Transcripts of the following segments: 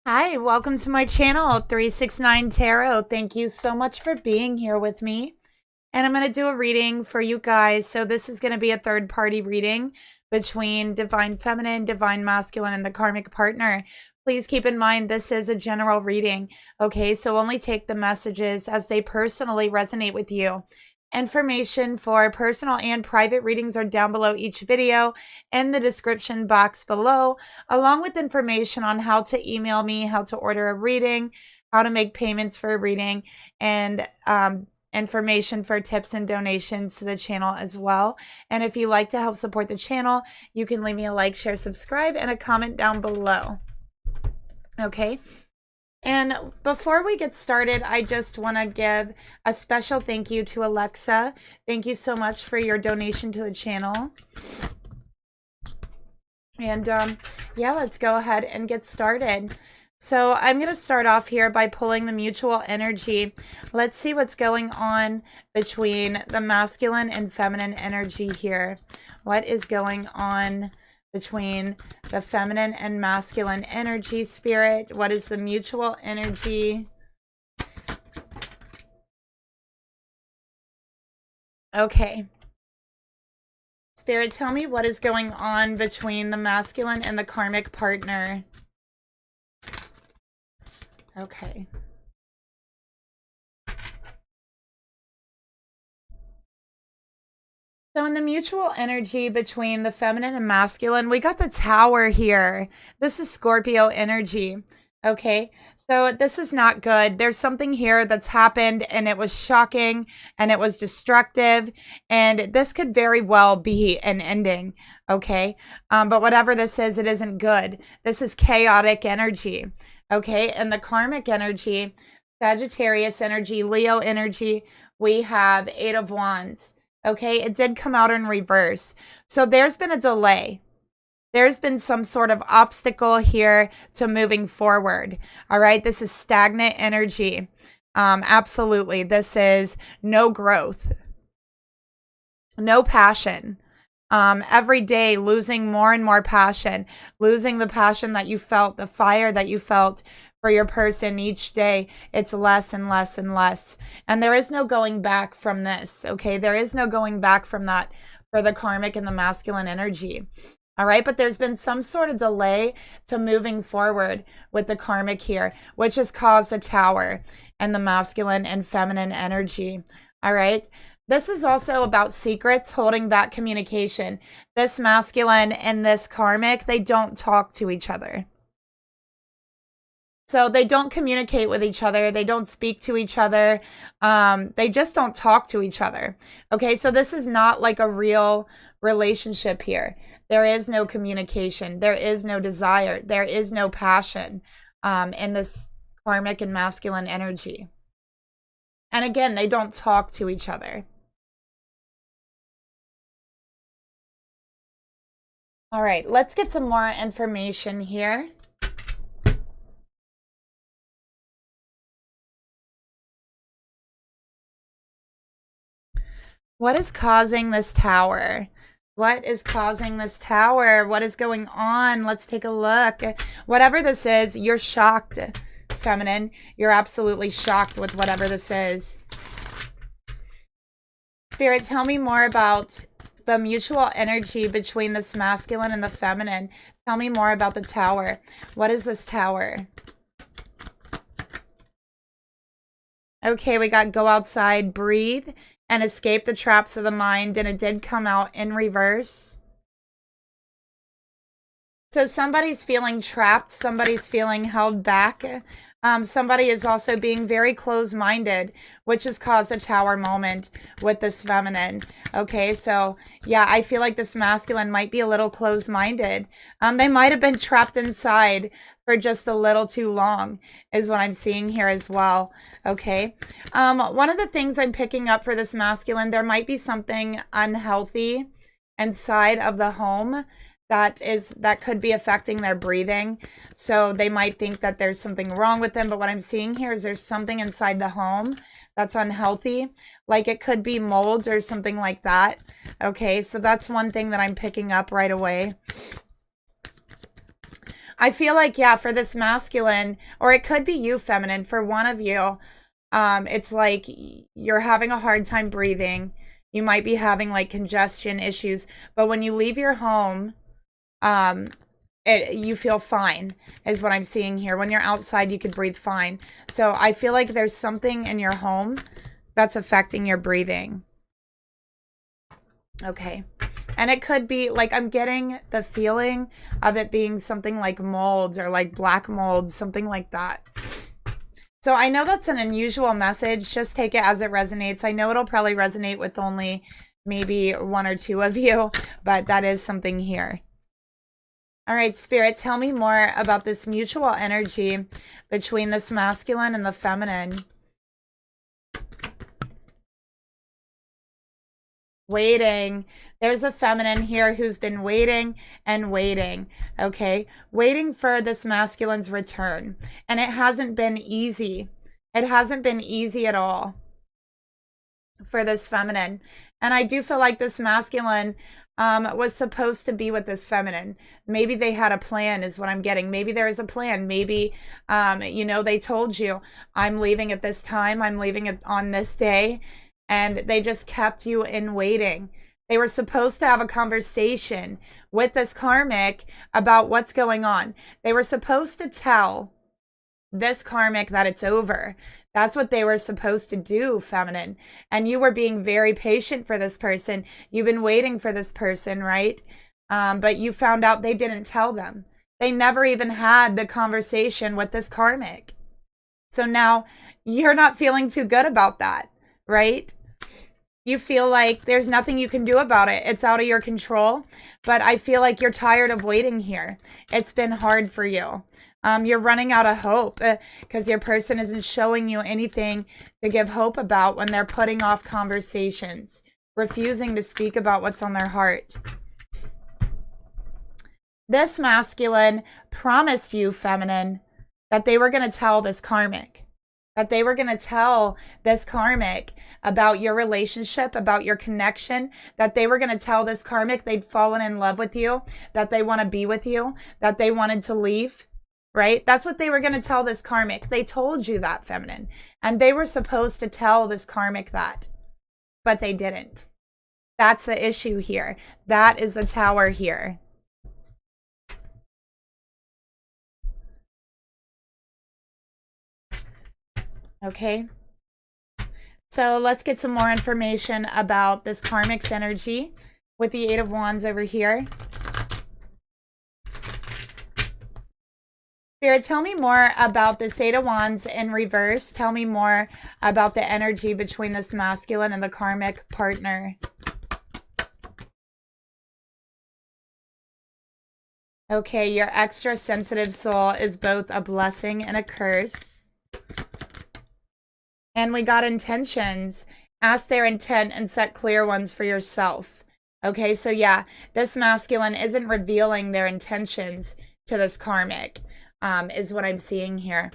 Hi, welcome to my channel, 369 Tarot. Thank you so much for being here with me. And I'm going to do a reading for you guys. So this is going to be a third-party reading between Divine Feminine, Divine Masculine, and the Karmic Partner. Please keep in mind this is a general reading, okay? So only take the messages as they personally resonate with you. Information for personal and private readings are down below each video in the description box below, along with information on how to email me, how to order a reading, how to make payments for a reading, and information for tips and donations to the channel as well. And if you like to help support the channel, you can leave me a like, share, subscribe, and a comment down below. Okay. And before we get started, I just want to give a special thank you to Alexa. Thank you so much for your donation to the channel. And yeah, let's go ahead and get started. So I'm going to start off here by pulling the mutual energy. Let's see what's going on between the masculine and feminine energy here. What is going on between the feminine and masculine energy, Spirit? What is the mutual energy? Okay. Spirit, tell me what is going on between the masculine and the karmic partner. Okay. So in the mutual energy between the feminine and masculine, we got the Tower here. This is Scorpio energy. Okay, so this is not good. There's something here that's happened and it was shocking and it was destructive. And this could very well be an ending. Okay, but whatever this is, it isn't good. This is chaotic energy. Okay, and the karmic energy, Sagittarius energy, Leo energy, we have Eight of Wands. Okay, it did come out in reverse. So there's been a delay. There's been some sort of obstacle here to moving forward. All right, this is stagnant energy. Absolutely. This is no growth, no passion. Every day losing more and more passion, losing the passion that you felt, the fire that you felt for your person each day. It's less and less and less. And there is no going back from this. Okay. There is no going back from that for the karmic and the masculine energy. All right. But there's been some sort of delay to moving forward with the karmic here, which has caused a Tower and the masculine and feminine energy. All right. This is also about secrets, holding back communication. This masculine and this karmic, they don't talk to each other. So they don't communicate with each other. They don't speak to each other. They just don't talk to each other. Okay, so this is not like a real relationship here. There is no communication. There is no desire. There is no passion in this karmic and masculine energy. And again, they don't talk to each other. All right, let's get some more information here. What is causing this Tower? What is causing this Tower? What is going on? Let's take a look. Whatever this is, you're shocked, feminine. You're absolutely shocked with whatever this is. Spirit, tell me more about the mutual energy between this masculine and the feminine. Tell me more about the Tower. What is this Tower? Okay, we got go outside, breathe, and escape the traps of the mind. And it did come out in reverse. So somebody's feeling trapped. Somebody's feeling held back. Somebody is also being very closed-minded, which has caused a Tower moment with this feminine. Okay, so yeah, I feel like this masculine might be a little closed-minded. They might have been trapped inside for just a little too long is what I'm seeing here as well. Okay, one of the things I'm picking up for this masculine, there might be something unhealthy inside of the home that could be affecting their breathing. So they might think that there's something wrong with them. But what I'm seeing here is there's something inside the home that's unhealthy. Like it could be mold or something like that. Okay, so that's one thing that I'm picking up right away. I feel like, yeah, for this masculine, or it could be you, feminine, for one of you, it's like you're having a hard time breathing. You might be having like congestion issues, but when you leave your home, you feel fine, is what I'm seeing here. When you're outside, you could breathe fine. So I feel like there's something in your home that's affecting your breathing. Okay. And it could be like, I'm getting the feeling of it being something like molds or like black molds, something like that. So I know that's an unusual message. Just take it as it resonates. I know it'll probably resonate with only maybe one or two of you, but that is something here. All right, Spirit, tell me more about this mutual energy between this masculine and the feminine. Waiting. There's a feminine here who's been waiting and waiting, okay? Waiting for this masculine's return. And it hasn't been easy. It hasn't been easy at all for this feminine. And I do feel like this masculine was supposed to be with this feminine. Maybe they had a plan, is what I'm getting. Maybe there is a plan. Maybe, you know, they told you, I'm leaving at this time. I'm leaving on this day. And they just kept you in waiting. They were supposed to have a conversation with this karmic about what's going on. They were supposed to tell this karmic that it's over. That's what they were supposed to do, feminine. And you were being very patient for this person. You've been waiting for this person, right? But you found out they didn't tell them. They never even had the conversation with this karmic. So now you're not feeling too good about that, right? You feel like there's nothing you can do about it. It's out of your control. But I feel like you're tired of waiting here. It's been hard for you. You're running out of hope because your person isn't showing you anything to give hope about when they're putting off conversations, refusing to speak about what's on their heart. This masculine promised you, feminine, that they were going to tell this karmic. That they were going to tell this karmic about your relationship, about your connection, that they were going to tell this karmic they'd fallen in love with you, that they want to be with you, that they wanted to leave, right? That's what they were going to tell this karmic. They told you that, feminine. And they were supposed to tell this karmic that, but they didn't. That's the issue here. That is the Tower here. Okay, so let's get some more information about this karmic's energy with the Eight of Wands over here. Spirit, tell me more about this Eight of Wands in reverse. Tell me more about the energy between this masculine and the karmic partner. Okay, your extra sensitive soul is both a blessing and a curse. And we got intentions. Ask their intent and set clear ones for yourself. Okay, so yeah, this masculine isn't revealing their intentions to this karmic, is what I'm seeing here.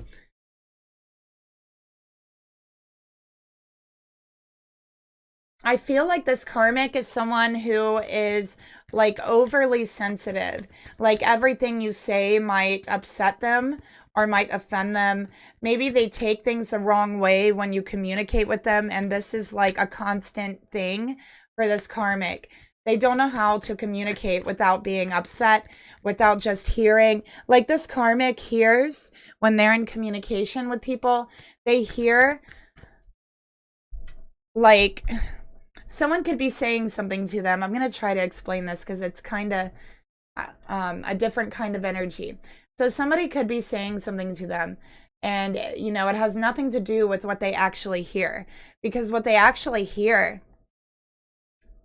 I feel like this karmic is someone who is like overly sensitive. Like everything you say might upset them or might offend them. Maybe they take things the wrong way when you communicate with them. And this is like a constant thing for this karmic. They don't know how to communicate without being upset, without just hearing. Like this karmic hears when they're in communication with people. They hear like someone could be saying something to them. I'm going to try to explain this because it's kind of a different kind of energy. So somebody could be saying something to them and, you know, it has nothing to do with what they actually hear, because what they actually hear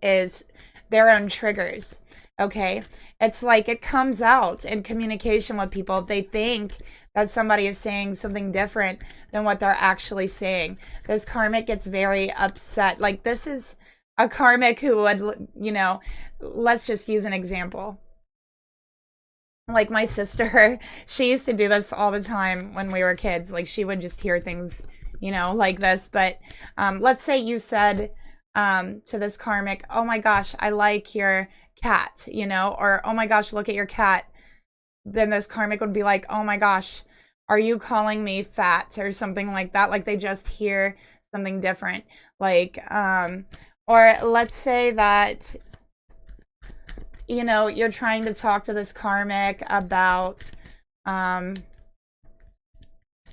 is their own triggers. Okay. It's like it comes out in communication with people. They think that somebody is saying something different than what they're actually saying. This karmic gets very upset. Like this is a karmic who would, you know, let's just use an example. Like my sister, she used to do this all the time when we were kids. Like she would just hear things, you know, like this. But let's say you said to this karmic, oh my gosh, I like your cat, you know, or oh my gosh, look at your cat. then this karmic would be like, oh my gosh, are you calling me fat or something like that? Like they just hear something different. Like, or let's say that, you know, you're trying to talk to this karmic about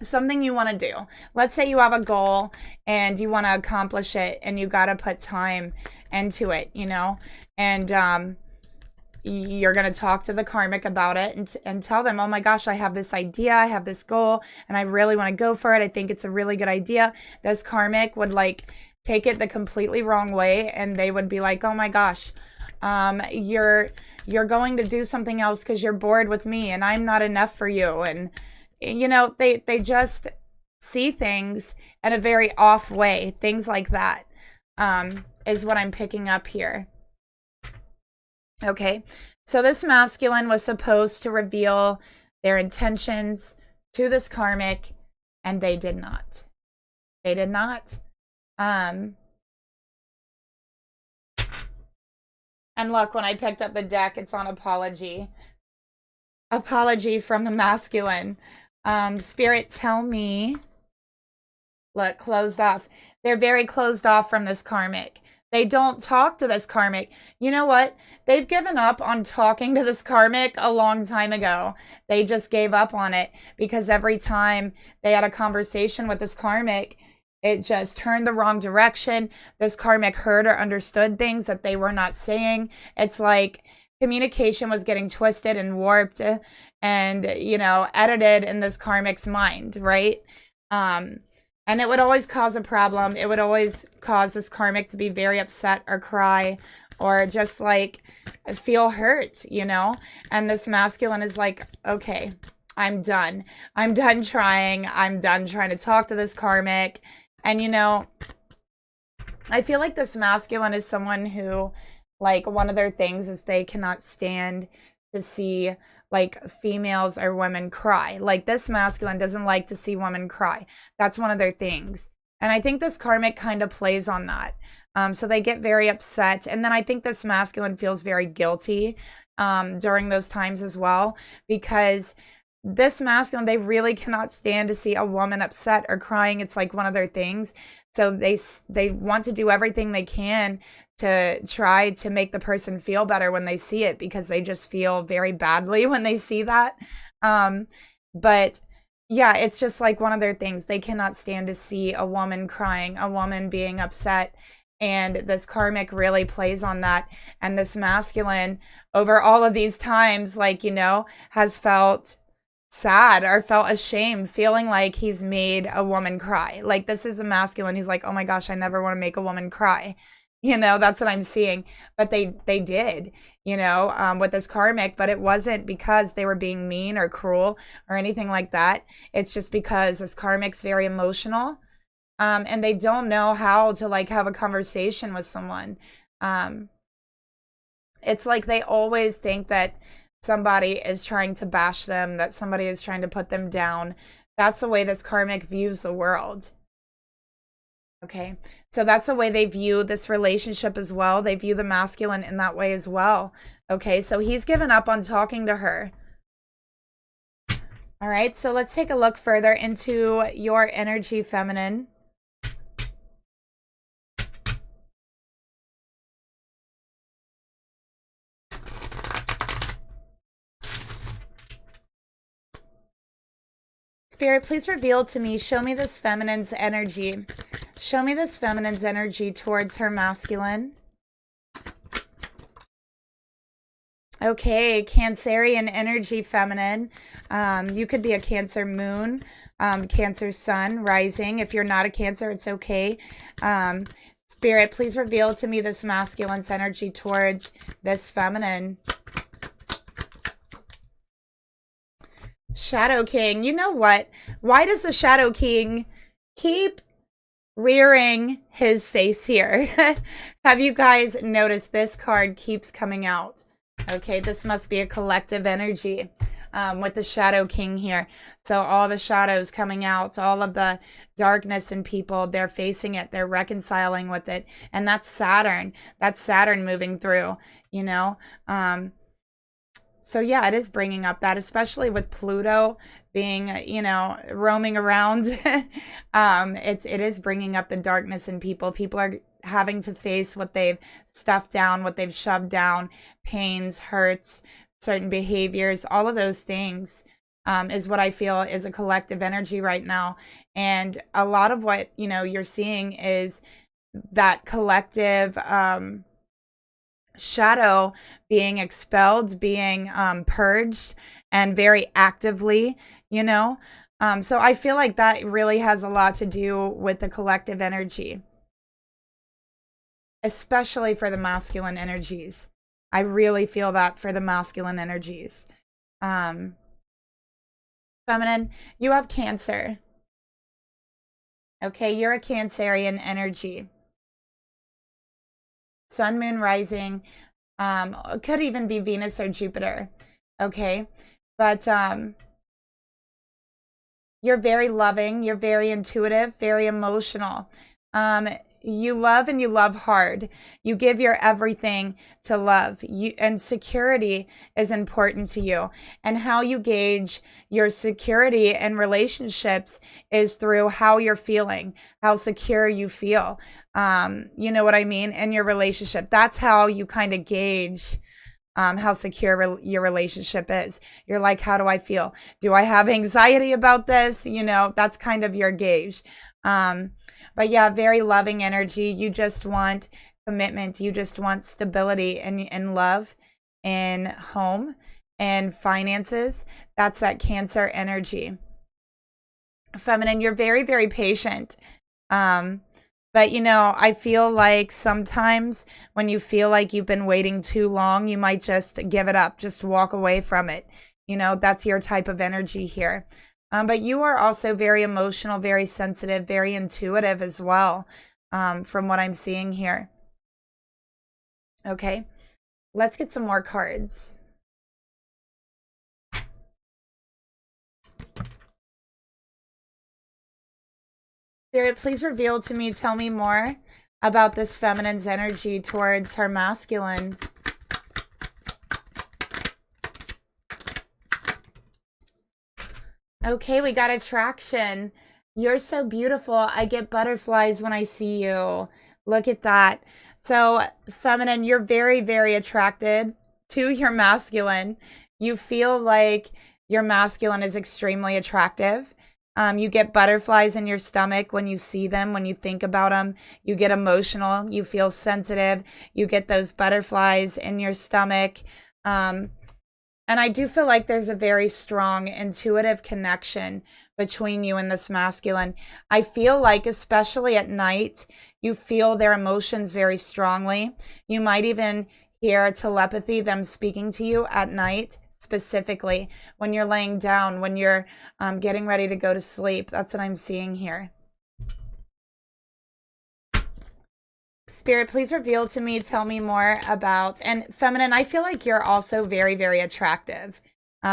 something you want to do. Let's say you have a goal and you want to accomplish it and you got to put time into it, you know, and you're going to talk to the karmic about it and tell them, oh my gosh, I have this idea, I have this goal, and I really want to go for it. I think it's a really good idea. This karmic would like take it the completely wrong way, and they would be like, oh my gosh, you're going to do something else because you're bored with me and I'm not enough for you. And you know, they just see things in a very off way. Things like that is what I'm picking up here. Okay, so this masculine was supposed to reveal their intentions to this karmic, and they did not. They did not. And look, when I picked up the deck, it's on apology. Apology from the masculine. Spirit, tell me. Look, closed off. They're very closed off from this karmic. They don't talk to this karmic. You know what? They've given up on talking to this karmic a long time ago. They just gave up on it because every time they had a conversation with this karmic, it just turned the wrong direction. This karmic heard or understood things that they were not saying. It's like communication was getting twisted and warped and, you know, edited in this karmic's mind, right? And it would always cause a problem. It would always cause this karmic to be very upset or cry or just like feel hurt, you know? And this masculine is like, okay, I'm done. I'm done trying. I'm done trying to talk to this karmic. And, you know, I feel like this masculine is someone who, like, one of their things is they cannot stand to see like females or women cry. Like this masculine doesn't like to see women cry. That's one of their things. And I think this karmic kind of plays on that. So they get very upset. And then I think this masculine feels very guilty during those times as well, because this masculine, they really cannot stand to see a woman upset or crying. It's like one of their things. So they want to do everything they can to try to make the person feel better when they see it, because they just feel very badly when they see that. But yeah, it's just like one of their things. They cannot stand to see a woman crying, a woman being upset. And this karmic really plays on that. And this masculine, over all of these times, like, you know, has felt sad or felt ashamed, feeling like he's made a woman cry. Like this is a masculine. He's like, oh my gosh, I never want to make a woman cry. You know, that's what I'm seeing. But they did, you know, with this karmic, but it wasn't because they were being mean or cruel or anything like that. It's just because this karmic's very emotional, and they don't know how to like have a conversation with someone. It's like they always think that somebody is trying to bash them, that somebody is trying to put them down. That's the way this karmic views the world. Okay, so that's the way they view this relationship as well. They view the masculine in that way as well. Okay, so he's given up on talking to her. All right, so let's take a look further into your energy, feminine. Spirit, please reveal to me, show me this feminine's energy. Show me this feminine's energy towards her masculine. Okay, Cancerian energy, feminine. You could be a Cancer moon, Cancer sun, rising. If you're not a Cancer, it's okay. Spirit, please reveal to me this masculine's energy towards this feminine. Shadow King. You know what? Why does the Shadow King keep rearing his face here? Have you guys noticed this card keeps coming out? Okay, this must be a collective energy with the Shadow King here. So all the shadows coming out, all of the darkness in people, they're facing it, they're reconciling with it. And that's Saturn. That's Saturn moving through, you know? So yeah, it is bringing up that, especially with Pluto being, you know, roaming around. It is bringing up the darkness in people. People are having to face what they've stuffed down, what they've shoved down, pains, hurts, certain behaviors, all of those things. Is what I feel is a collective energy right now. And a lot of what, you know, you're seeing is that collective shadow being expelled, being purged, and very actively, you know. So I feel like that really has a lot to do with the collective energy, especially for the masculine energies. I really feel that for the masculine energies. Feminine, you have Cancer. Okay, you're a Cancerian energy. Sun, moon, rising. It could even be Venus or Jupiter. Okay, but you're very loving. You're very intuitive, very emotional. You love and you love hard. You give your everything to love. And security is important to you. And how you gauge your security in relationships is through how you're feeling, how secure you feel. You know what I mean? In your relationship. That's how you kind of gauge how secure your relationship is. You're like, how do I feel? Do I have anxiety about this? You know, that's kind of your gauge. But yeah, very loving energy. You just want commitment. You just want stability and love and home and finances. That's that Cancer energy. Feminine, you're very, very patient. But, you know, I feel like sometimes when you feel like you've been waiting too long, you might just give it up, just walk away from it. You know, that's your type of energy here. But you are also very emotional, very sensitive, very intuitive as well, from what I'm seeing here. Okay, let's get some more cards. Spirit, please reveal to me, tell me more about this feminine's energy towards her masculine. Okay, we got attraction. You're so beautiful. I get butterflies when I see you. Look at that. So, feminine, you're very, very attracted to your masculine. You feel like your masculine is extremely attractive. You get butterflies in your stomach when you see them, when you think about them. You get emotional. You feel sensitive. You get those butterflies in your stomach. And I do feel like there's a very strong intuitive connection between you and this masculine. I feel like, especially at night, you feel their emotions very strongly. You might even hear telepathy, them speaking to you at night, specifically when you're laying down, when you're getting ready to go to sleep. That's what I'm seeing here. Spirit, please reveal to me, tell me more about, and feminine, I feel like you're also very, very attractive,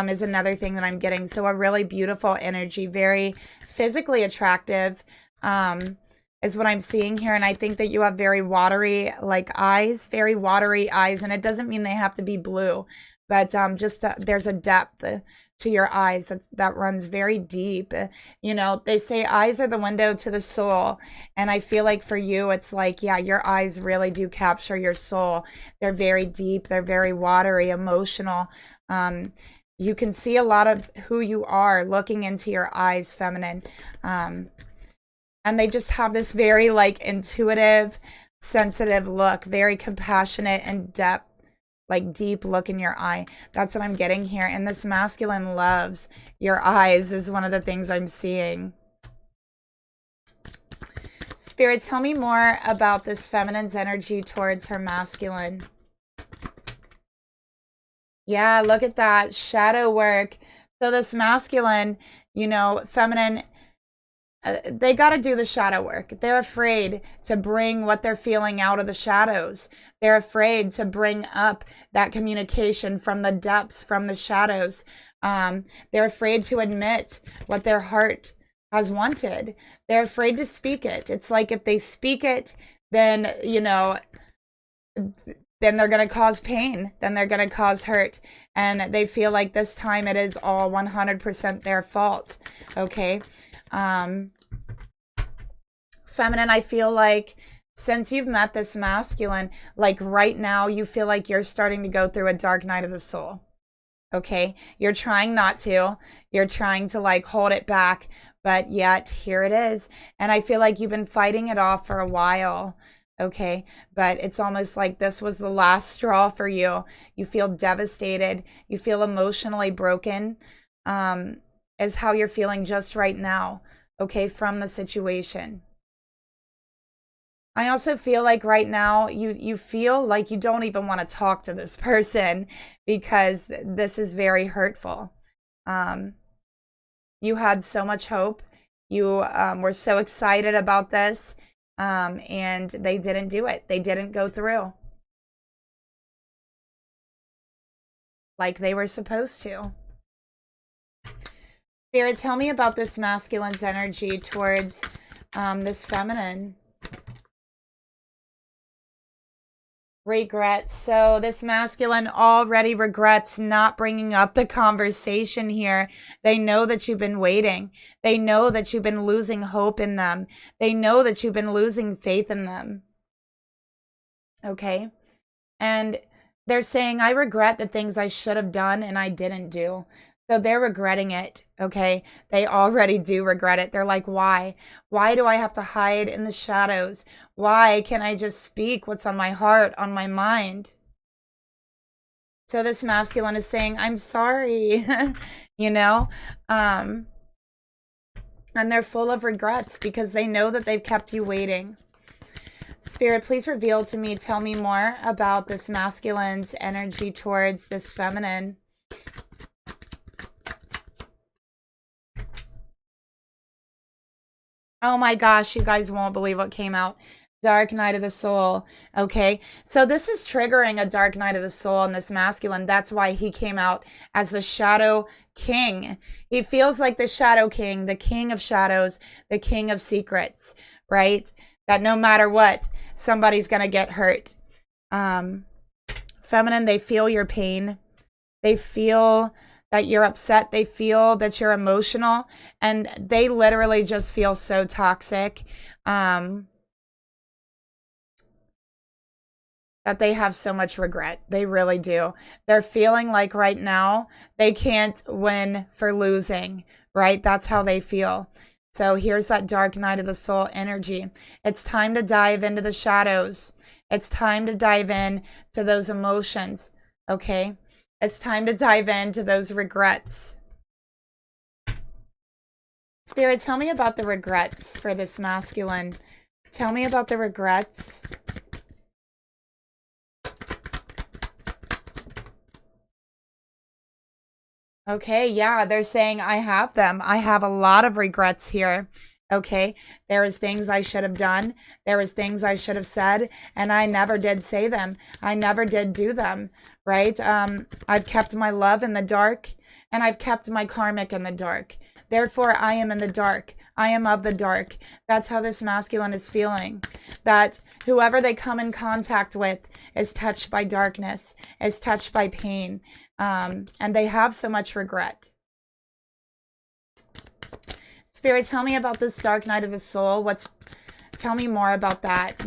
is another thing that I'm getting. So a really beautiful energy, very physically attractive, is what I'm seeing here. And I think that you have very watery, like eyes, very watery eyes. And it doesn't mean they have to be blue, but just there's a depth to your eyes that runs very deep. You know, they say eyes are the window to the soul. And I feel like for you, it's like, yeah, your eyes really do capture your soul. They're very deep. They're very watery, emotional. You can see a lot of who you are looking into your eyes, feminine. And they just have this very like intuitive, sensitive look, very compassionate and depth. Like deep look in your eye. That's what I'm getting here. And this masculine loves your eyes is one of the things I'm seeing. Spirit, tell me more about this feminine's energy towards her masculine. Yeah, look at that. Shadow work. So this masculine, you know, feminine, they got to do the shadow work. They're afraid to bring what they're feeling out of the shadows. They're afraid to bring up that communication from the depths, from the shadows. They're afraid to admit what their heart has wanted. They're afraid to speak it. It's like if they speak it, then, you know, then they're going to cause pain. Then they're going to cause hurt. And they feel like this time it is all 100% their fault. Okay. Feminine, I feel like since you've met this masculine, like right now, you feel like you're starting to go through a dark night of the soul. Okay. You're trying not to. You're trying to like hold it back. But yet here it is. And I feel like you've been fighting it off for a while. Okay. But it's almost like this was the last straw for you. You feel devastated. You feel emotionally broken, is how you're feeling just right now. Okay. From the situation. I also feel like right now you feel like you don't even want to talk to this person because this is very hurtful. You had so much hope. You were so excited about this, and they didn't do it. They didn't go through like they were supposed to. Spirit, tell me about this masculine's energy towards this feminine. Regrets. So this masculine already regrets not bringing up the conversation here. They know that you've been waiting. They know that you've been losing hope in them. They know that you've been losing faith in them. Okay. And they're saying, I regret the things I should have done and I didn't do. So they're regretting it, okay? They already do regret it. They're like, why? Why do I have to hide in the shadows? Why can't I just speak what's on my heart, on my mind? So this masculine is saying, I'm sorry, you know? And they're full of regrets because they know that they've kept you waiting. Spirit, please reveal to me, tell me more about this masculine's energy towards this feminine. Oh my gosh, you guys won't believe what came out. Dark night of the soul. Okay. So this is triggering a dark night of the soul in this masculine. That's why he came out as the shadow king. He feels like the shadow king, the king of shadows, the king of secrets, right? That no matter what, somebody's going to get hurt. Feminine, they feel your pain. They feel that you're upset. They feel that you're emotional, and they literally just feel so toxic that they have so much regret. They really do. They're feeling like right now they can't win for losing, right? That's how they feel. So here's that dark night of the soul energy. It's time to dive into the shadows. It's time to dive in to those emotions, okay? It's time to dive into those regrets. Spirit, tell me about the regrets for this masculine. Tell me about the regrets. Okay, yeah, they're saying I have them. I have a lot of regrets here. Okay, there is things I should have done. There is things I should have said, and I never did say them. I never did do them, right? I've kept my love in the dark, and I've kept my karmic in the dark. Therefore, I am in the dark. I am of the dark. That's how this masculine is feeling. That whoever they come in contact with is touched by darkness, is touched by pain, and they have so much regret. Spirit, tell me about this dark night of the soul. Tell me more about that.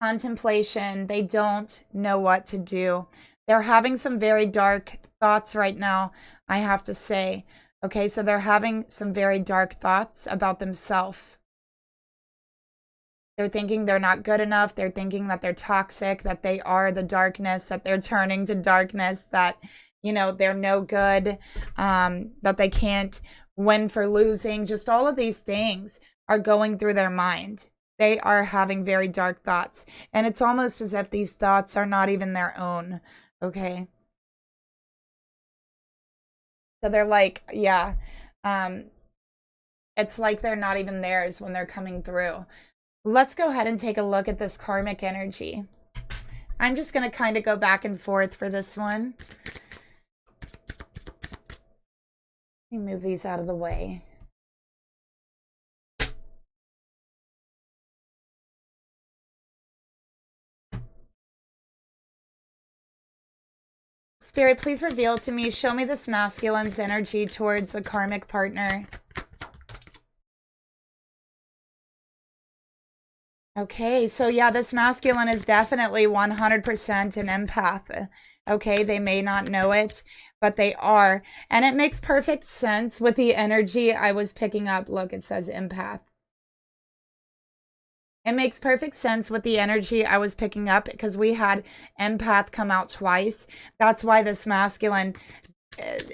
Contemplation. They don't know what to do. They're having some very dark thoughts right now, I have to say. Okay, so they're having some very dark thoughts about themselves. They're thinking they're not good enough. They're thinking that they're toxic, that they are the darkness, that they're turning to darkness, that, you know, they're no good, that they can't win for losing. Just all of these things are going through their mind. They are having very dark thoughts. And it's almost as if these thoughts are not even their own. Okay. So they're like, yeah, it's like they're not even theirs when they're coming through. Let's go ahead and take a look at this karmic energy. I'm just going to kind of go back and forth for this one. Let me move these out of the way. Spirit, please reveal to me, show me this masculine's energy towards a karmic partner. Okay, so yeah, this masculine is definitely 100% an empath. Okay, they may not know it, but they are. And it makes perfect sense with the energy I was picking up. Look, it says empath. It makes perfect sense with the energy I was picking up because we had empath come out twice. That's why this masculine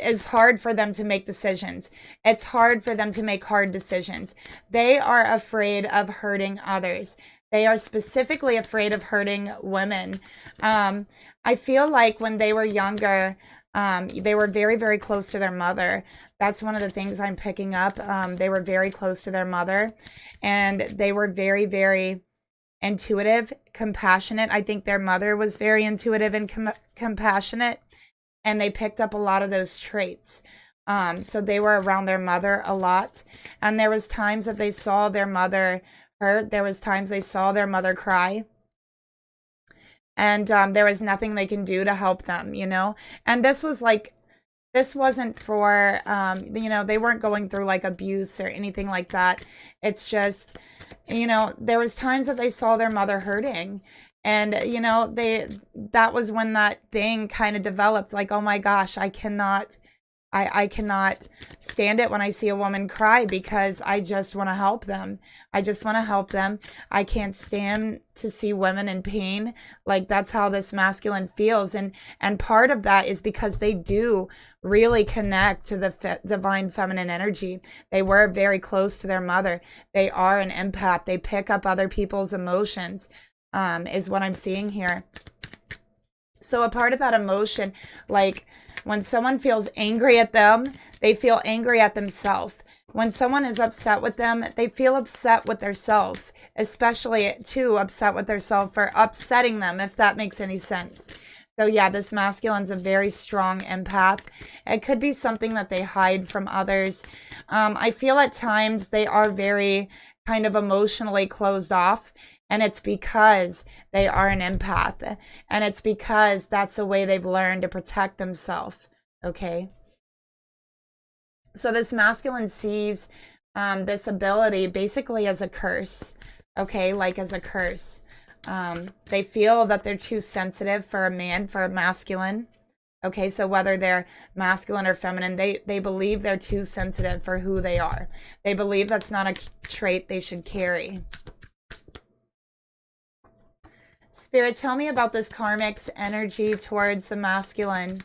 is hard for them to make decisions. It's hard for them to make hard decisions. They are afraid of hurting others. They are specifically afraid of hurting women. I feel like when they were younger, they were very, very close to their mother. That's one of the things I'm picking up. They were very close to their mother, and they were very, very intuitive, compassionate. I think their mother was very intuitive and compassionate, and they picked up a lot of those traits. So they were around their mother a lot, and there was times that they saw their mother hurt. There was times they saw their mother cry. And there was nothing they can do to help them, you know? And this was like, this wasn't for, you know, they weren't going through like abuse or anything like that. It's just, you know, there was times that they saw their mother hurting. And, you know, that was when that thing kind of developed, like, oh my gosh, I cannot stand it when I see a woman cry because I just want to help them. I just want to help them. I can't stand to see women in pain. Like, that's how this masculine feels. And part of that is because they do really connect to the divine feminine energy. They were very close to their mother. They are an empath. They pick up other people's emotions, is what I'm seeing here. So a part of that emotion, like, when someone feels angry at them, they feel angry at themselves. When someone is upset with them, they feel upset with themselves, especially too upset with themselves for upsetting them, if that makes any sense. So yeah, this masculine's a very strong empath. It could be something that they hide from others. I feel at times they are very kind of emotionally closed off. And it's because they are an empath. And it's because that's the way they've learned to protect themselves. Okay. So this masculine sees this ability basically as a curse. Okay. Like as a curse. They feel that they're too sensitive for a man, for a masculine. Okay, so whether they're masculine or feminine, they believe they're too sensitive for who they are. They believe that's not a trait they should carry. Spirit, tell me about this karmic's energy towards the masculine.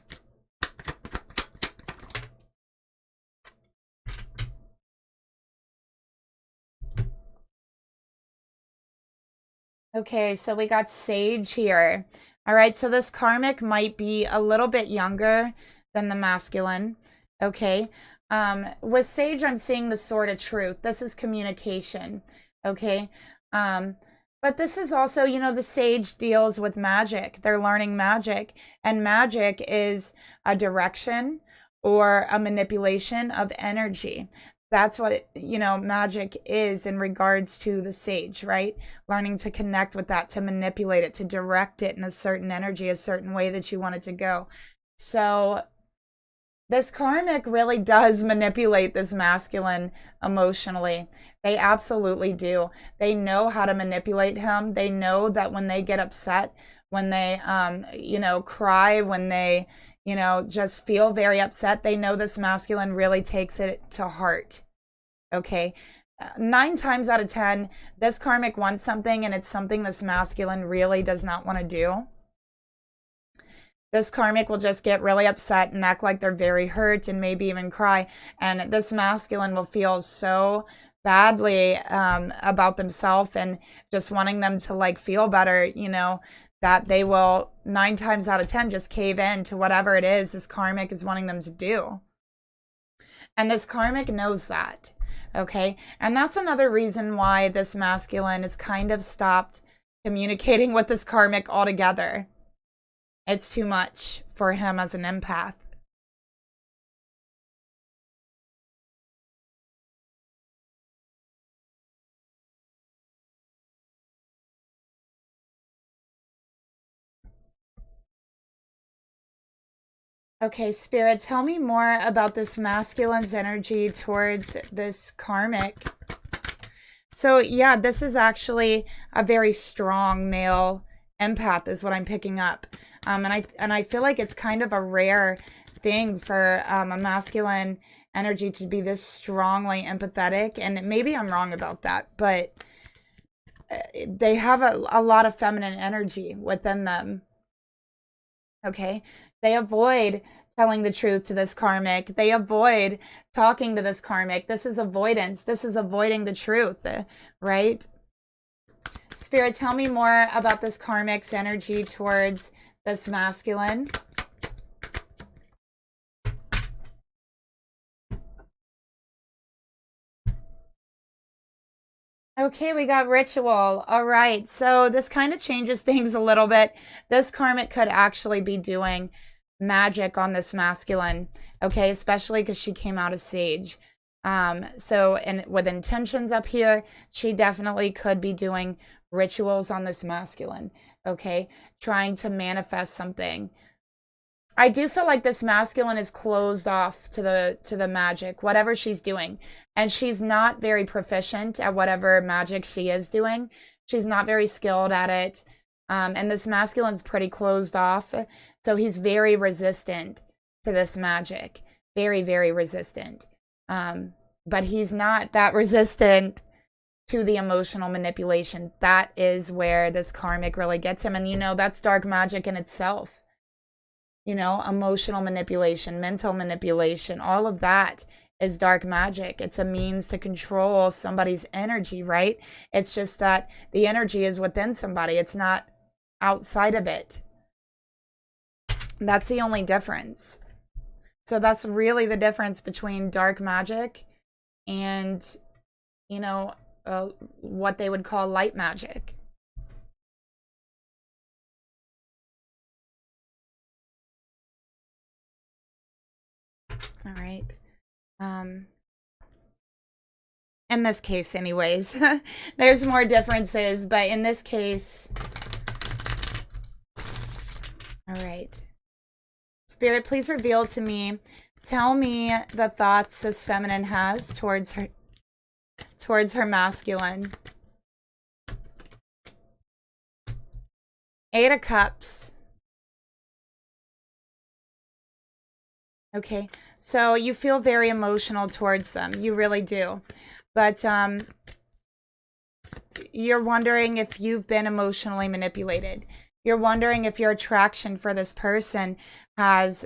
Okay, so we got Sage here. All right, so this karmic might be a little bit younger than the masculine. Okay, with Sage, I'm seeing the Sword of Truth. This is communication. Okay, but this is also, you know, the Sage deals with magic. They're learning magic, and magic is a direction or a manipulation of energy. That's what, you know, magic is in regards to the Sage, right? Learning to connect with that, to manipulate it, to direct it in a certain energy, a certain way that you want it to go. So this karmic really does manipulate this masculine emotionally. They absolutely do. They know how to manipulate him. They know that when they get upset, when they, you know, cry, when they, you know, just feel very upset, they know this masculine really takes it to heart. Okay. 9 times out of 10, this karmic wants something, and it's something this masculine really does not want to do. This karmic will just get really upset and act like they're very hurt and maybe even cry. And this masculine will feel so badly about themselves and just wanting them to like feel better, you know, that they will 9 times out of 10 just cave in to whatever it is this karmic is wanting them to do. And this karmic knows that. Okay. And that's another reason why this masculine is kind of stopped communicating with this karmic altogether. It's too much for him as an empath. Okay, Spirit, tell me more about this masculine's energy towards this karmic. So yeah, this is actually a very strong male empath is what I'm picking up. And I feel like it's kind of a rare thing for a masculine energy to be this strongly empathetic. And maybe I'm wrong about that, but they have a lot of feminine energy within them. Okay. They avoid telling the truth to this karmic. They avoid talking to this karmic. This is avoidance. This is avoiding the truth, right? Spirit, tell me more about this karmic's energy towards this masculine. Okay, we got ritual. All right. So this kind of changes things a little bit. This karmic could actually be doing magic on this masculine. Okay, especially because she came out as sage. So, and with intentions up here, she definitely could be doing rituals on this masculine. Okay, trying to manifest something. I do feel like this masculine is closed off to the magic, whatever she's doing. And she's not very proficient at whatever magic she is doing. She's not very skilled at it. And this masculine's pretty closed off. So he's very resistant to this magic. Very, very resistant. But he's not that resistant to the emotional manipulation. That is where this karmic really gets him. And, you know, that's dark magic in itself. You know, emotional manipulation, mental manipulation, all of that is dark magic. It's a means to control somebody's energy, right? It's just that the energy is within somebody. It's not outside of it. That's the only difference. So that's really the difference between dark magic and, you know, what they would call light magic. All right. In this case, anyways, there's more differences, but in this case, all right. Spirit, please reveal to me, tell me the thoughts this feminine has towards her masculine. 8 of Cups. Okay, so you feel very emotional towards them. You really do. But you're wondering if you've been emotionally manipulated. You're wondering if your attraction for this person has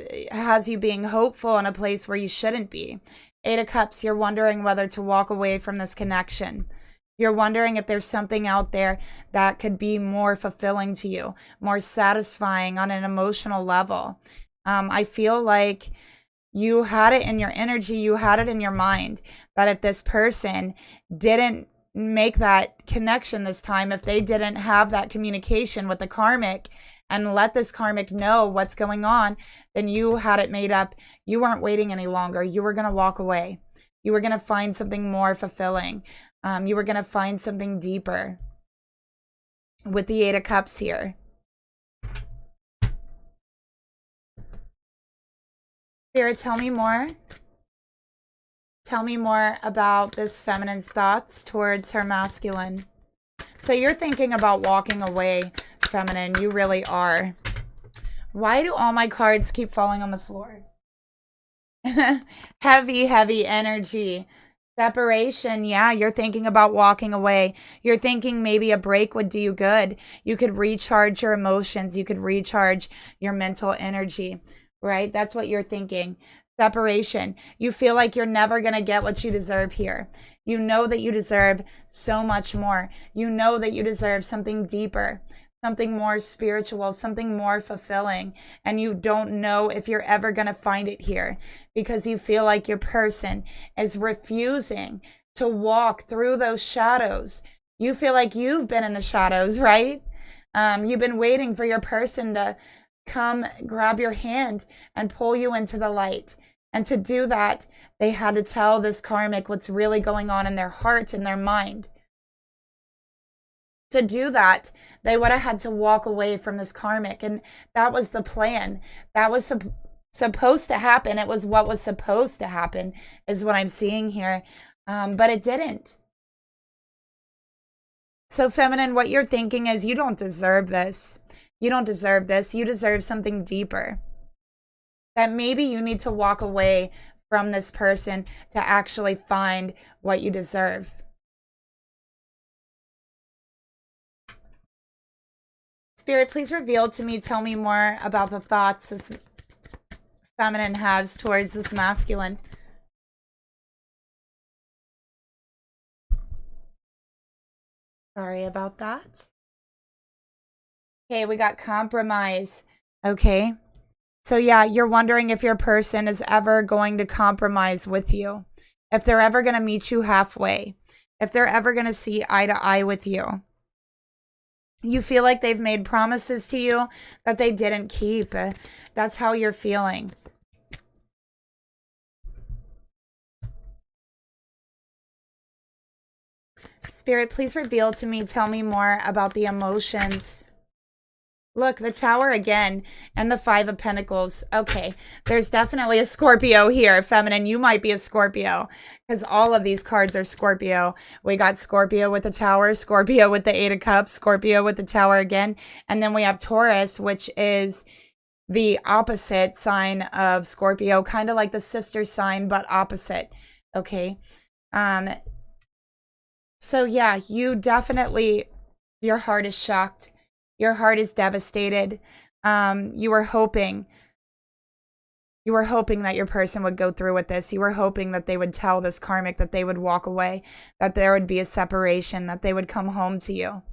you being hopeful in a place where you shouldn't be. 8 of Cups, you're wondering whether to walk away from this connection. You're wondering if there's something out there that could be more fulfilling to you, more satisfying on an emotional level. I feel like you had it in your energy, you had it in your mind that if this person didn't make that connection this time, if they didn't have that communication with the karmic and let this karmic know what's going on, then you had it made up. You weren't waiting any longer. You were going to walk away. You were going to find something more fulfilling. You were going to find something deeper with the 8 of Cups here. Spirit, tell me more. Tell me more about this feminine's thoughts towards her masculine. So you're thinking about walking away, feminine. You really are. Why do all my cards keep falling on the floor? Heavy, heavy energy. Separation. Yeah, you're thinking about walking away. You're thinking maybe a break would do you good. You could recharge your emotions. You could recharge your mental energy. Right? That's what you're thinking. Separation. You feel like you're never going to get what you deserve here. You know that you deserve so much more. You know that you deserve something deeper, something more spiritual, something more fulfilling. And you don't know if you're ever going to find it here because you feel like your person is refusing to walk through those shadows. You feel like you've been in the shadows, right? You've been waiting for your person to come grab your hand and pull you into the light. And to do that, they had to tell this karmic what's really going on in their heart and their mind. To do that, they would have had to walk away from this karmic. And that was the plan. That was supposed to happen. It was what was supposed to happen is what I'm seeing here. But it didn't. So feminine, what you're thinking is you don't deserve this. You don't deserve this. You deserve something deeper. That maybe you need to walk away from this person to actually find what you deserve. Spirit, please reveal to me, tell me more about the thoughts this feminine has towards this masculine. Sorry about that. Okay, we got compromise. Okay. So yeah, you're wondering if your person is ever going to compromise with you. If they're ever going to meet you halfway. If they're ever going to see eye to eye with you. You feel like they've made promises to you that they didn't keep. That's how you're feeling. Spirit, please reveal to me, tell me more about the emotions. Look, the Tower again, and the Five of Pentacles. Okay, there's definitely a Scorpio here, feminine. You might be a Scorpio, because all of these cards are Scorpio. We got Scorpio with the Tower, Scorpio with the Eight of Cups, Scorpio with the Tower again, and then we have Taurus, which is the opposite sign of Scorpio, kind of like the sister sign, but opposite. Okay, so yeah, you definitely, your heart is shocked. Your heart is devastated. You were hoping that your person would go through with this. You were hoping that they would tell this karmic, that they would walk away, that there would be a separation, that they would come home to you.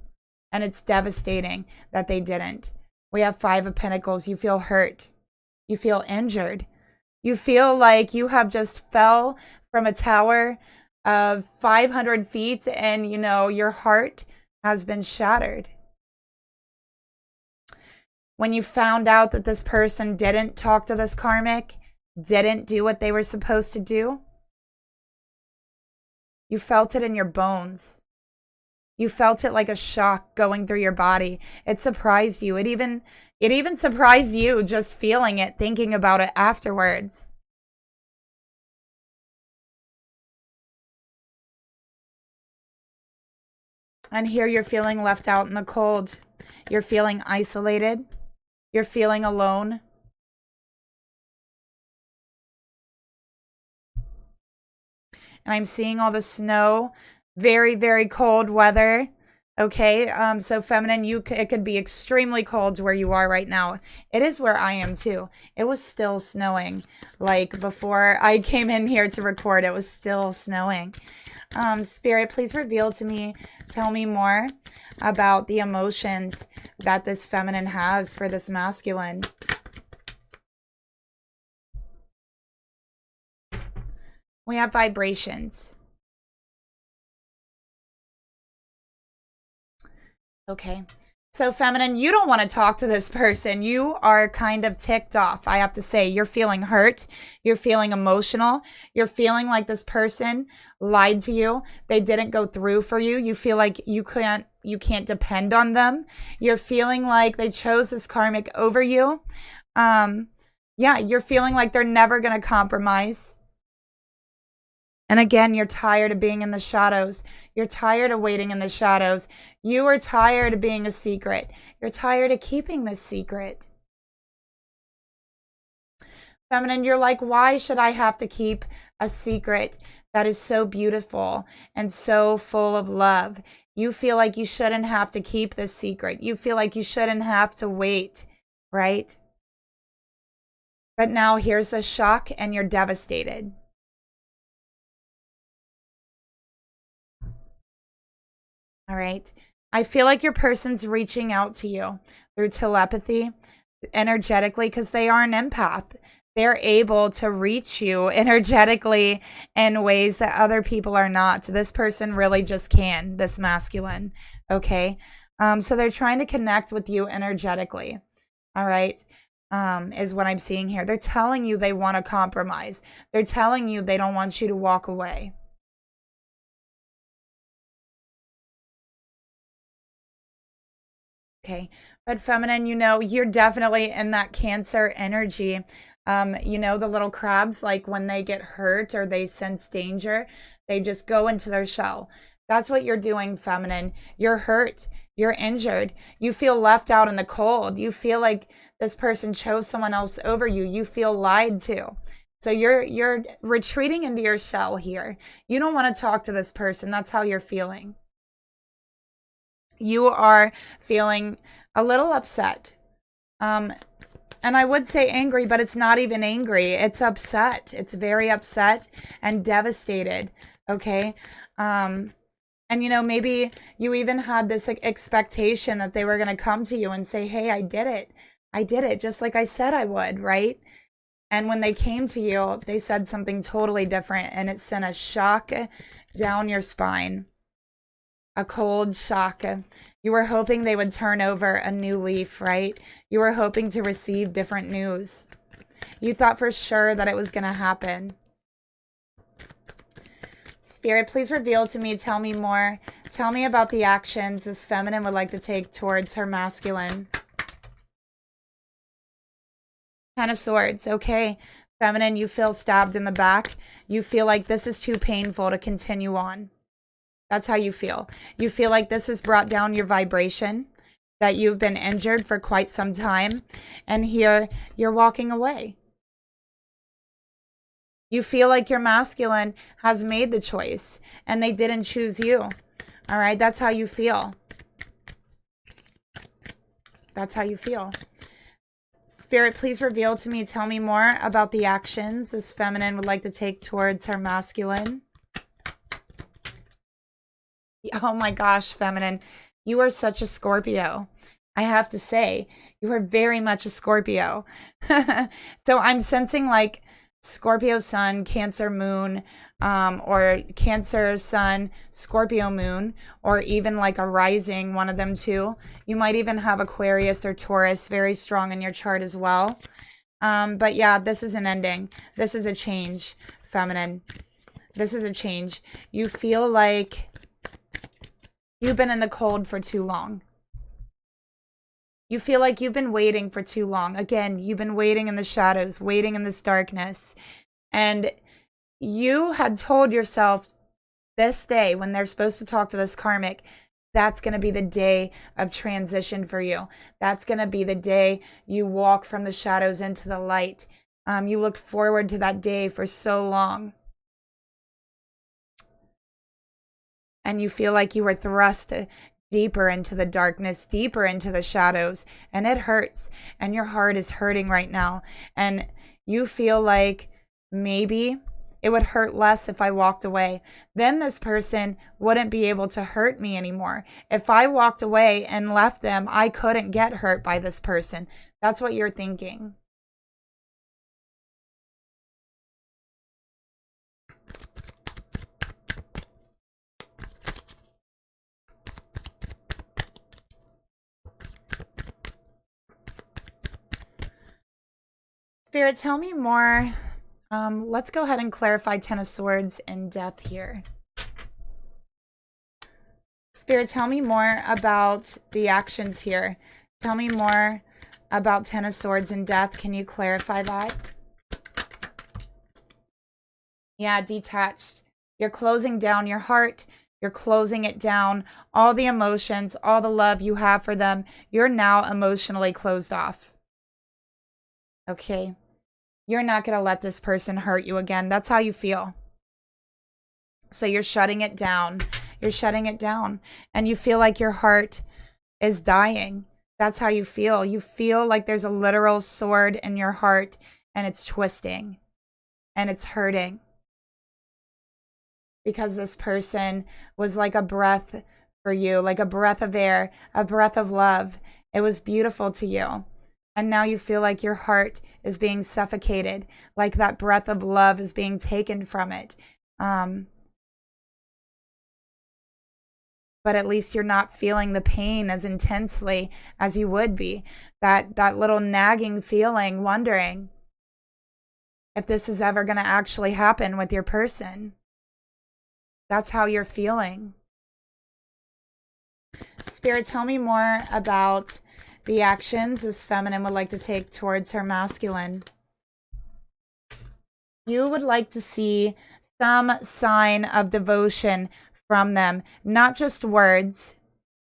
And it's devastating that they didn't. We have Five of Pentacles. You feel hurt. You feel injured. You feel like you have just fell from a tower of 500 feet and, you know, your heart has been shattered. When you found out that this person didn't talk to this karmic, didn't do what they were supposed to do, you felt it in your bones. You felt it like a shock going through your body. It surprised you. It even surprised you just feeling it, thinking about it afterwards. And here you're feeling left out in the cold. You're feeling isolated. You're feeling alone. And I'm seeing all the snow. Very, very cold weather. Okay, so feminine, it could be extremely cold where you are right now. It is where I am too. It was still snowing. Like before I came in here to record, it was still snowing. Spirit, please reveal to me, tell me more about the emotions that this feminine has for this masculine. We have vibrations. Okay. So feminine, you don't want to talk to this person. You are kind of ticked off. I have to say, you're feeling hurt. You're feeling emotional. You're feeling like this person lied to you. They didn't go through for you. You feel like you can't depend on them. You're feeling like they chose this karmic over you. Yeah, you're feeling like they're never going to compromise. And again, you're tired of being in the shadows. You're tired of waiting in the shadows. You are tired of being a secret. You're tired of keeping this secret. Feminine, you're like, why should I have to keep a secret that is so beautiful and so full of love? You feel like you shouldn't have to keep this secret. You feel like you shouldn't have to wait, right? But now here's the shock and you're devastated. All right. I feel like your person's reaching out to you through telepathy, energetically, because they are an empath. They're able to reach you energetically in ways that other people are not. This person really just can, this masculine. Okay. So they're trying to connect with you energetically. All right. Is what I'm seeing here. They're telling you they want to compromise. They're telling you they don't want you to walk away. Okay. But feminine, you know, you're definitely in that Cancer energy. You know, the little crabs, like when they get hurt or they sense danger, they just go into their shell. That's what you're doing, feminine. You're hurt. You're injured. You feel left out in the cold. You feel like this person chose someone else over you. You feel lied to. So you're retreating into your shell here. You don't want to talk to this person. That's how you're feeling. You are feeling a little upset. And I would say angry, but it's not even angry. It's upset. It's very upset and devastated. Okay. And, you know, maybe you even had this expectation that they were going to come to you and say, hey, I did it. I did it just like I said I would, right? And when they came to you, they said something totally different, and it sent a shock down your spine. A cold shock. You were hoping they would turn over a new leaf, right? You were hoping to receive different news. You thought for sure that it was going to happen. Spirit, please reveal to me, tell me more. Tell me about the actions this feminine would like to take towards her masculine. Ten of Swords. Okay. Feminine, you feel stabbed in the back. You feel like this is too painful to continue on. That's how you feel. You feel like this has brought down your vibration, that you've been injured for quite some time, and here you're walking away. You feel like your masculine has made the choice, and they didn't choose you. All right, that's how you feel. That's how you feel. Spirit, please reveal to me, tell me more about the actions this feminine would like to take towards her masculine. Oh my gosh, feminine. You are such a Scorpio. I have to say, you are very much a Scorpio. So I'm sensing like Scorpio sun, Cancer moon, or Cancer sun, Scorpio moon, or even like a rising, one of them too. You might even have Aquarius or Taurus very strong in your chart as well. But yeah, this is an ending. This is a change, feminine. This is a change. You feel like you've been in the cold for too long. You feel like you've been waiting for too long. Again, you've been waiting in the shadows, waiting in this darkness. And you had told yourself this day when they're supposed to talk to this karmic, that's going to be the day of transition for you. That's going to be the day you walk from the shadows into the light. You looked forward to that day for so long. And you feel like you were thrust deeper into the darkness, deeper into the shadows, and it hurts, and your heart is hurting right now, and you feel like maybe it would hurt less if I walked away. Then this person wouldn't be able to hurt me anymore. If I walked away and left them, I couldn't get hurt by this person. That's what you're thinking. Spirit, tell me more. Let's go ahead and clarify Ten of Swords and Death here. Spirit, tell me more about the actions here. Tell me more about Ten of Swords and Death. Can you clarify that? Yeah, detached. You're closing down your heart. You're closing it down. All the emotions, all the love you have for them, you're now emotionally closed off. Okay? You're not going to let this person hurt you again. That's how you feel. So you're shutting it down. You're shutting it down. And you feel like your heart is dying. That's how you feel. You feel like there's a literal sword in your heart and it's twisting and it's hurting. Because this person was like a breath for you, like a breath of air, a breath of love. It was beautiful to you. And now you feel like your heart is being suffocated, like that breath of love is being taken from it. But at least you're not feeling the pain as intensely as you would be. That little nagging feeling, wondering if this is ever going to actually happen with your person. That's how you're feeling. Spirit, tell me more about the actions this feminine would like to take towards her masculine. You would like to see some sign of devotion from them, not just words,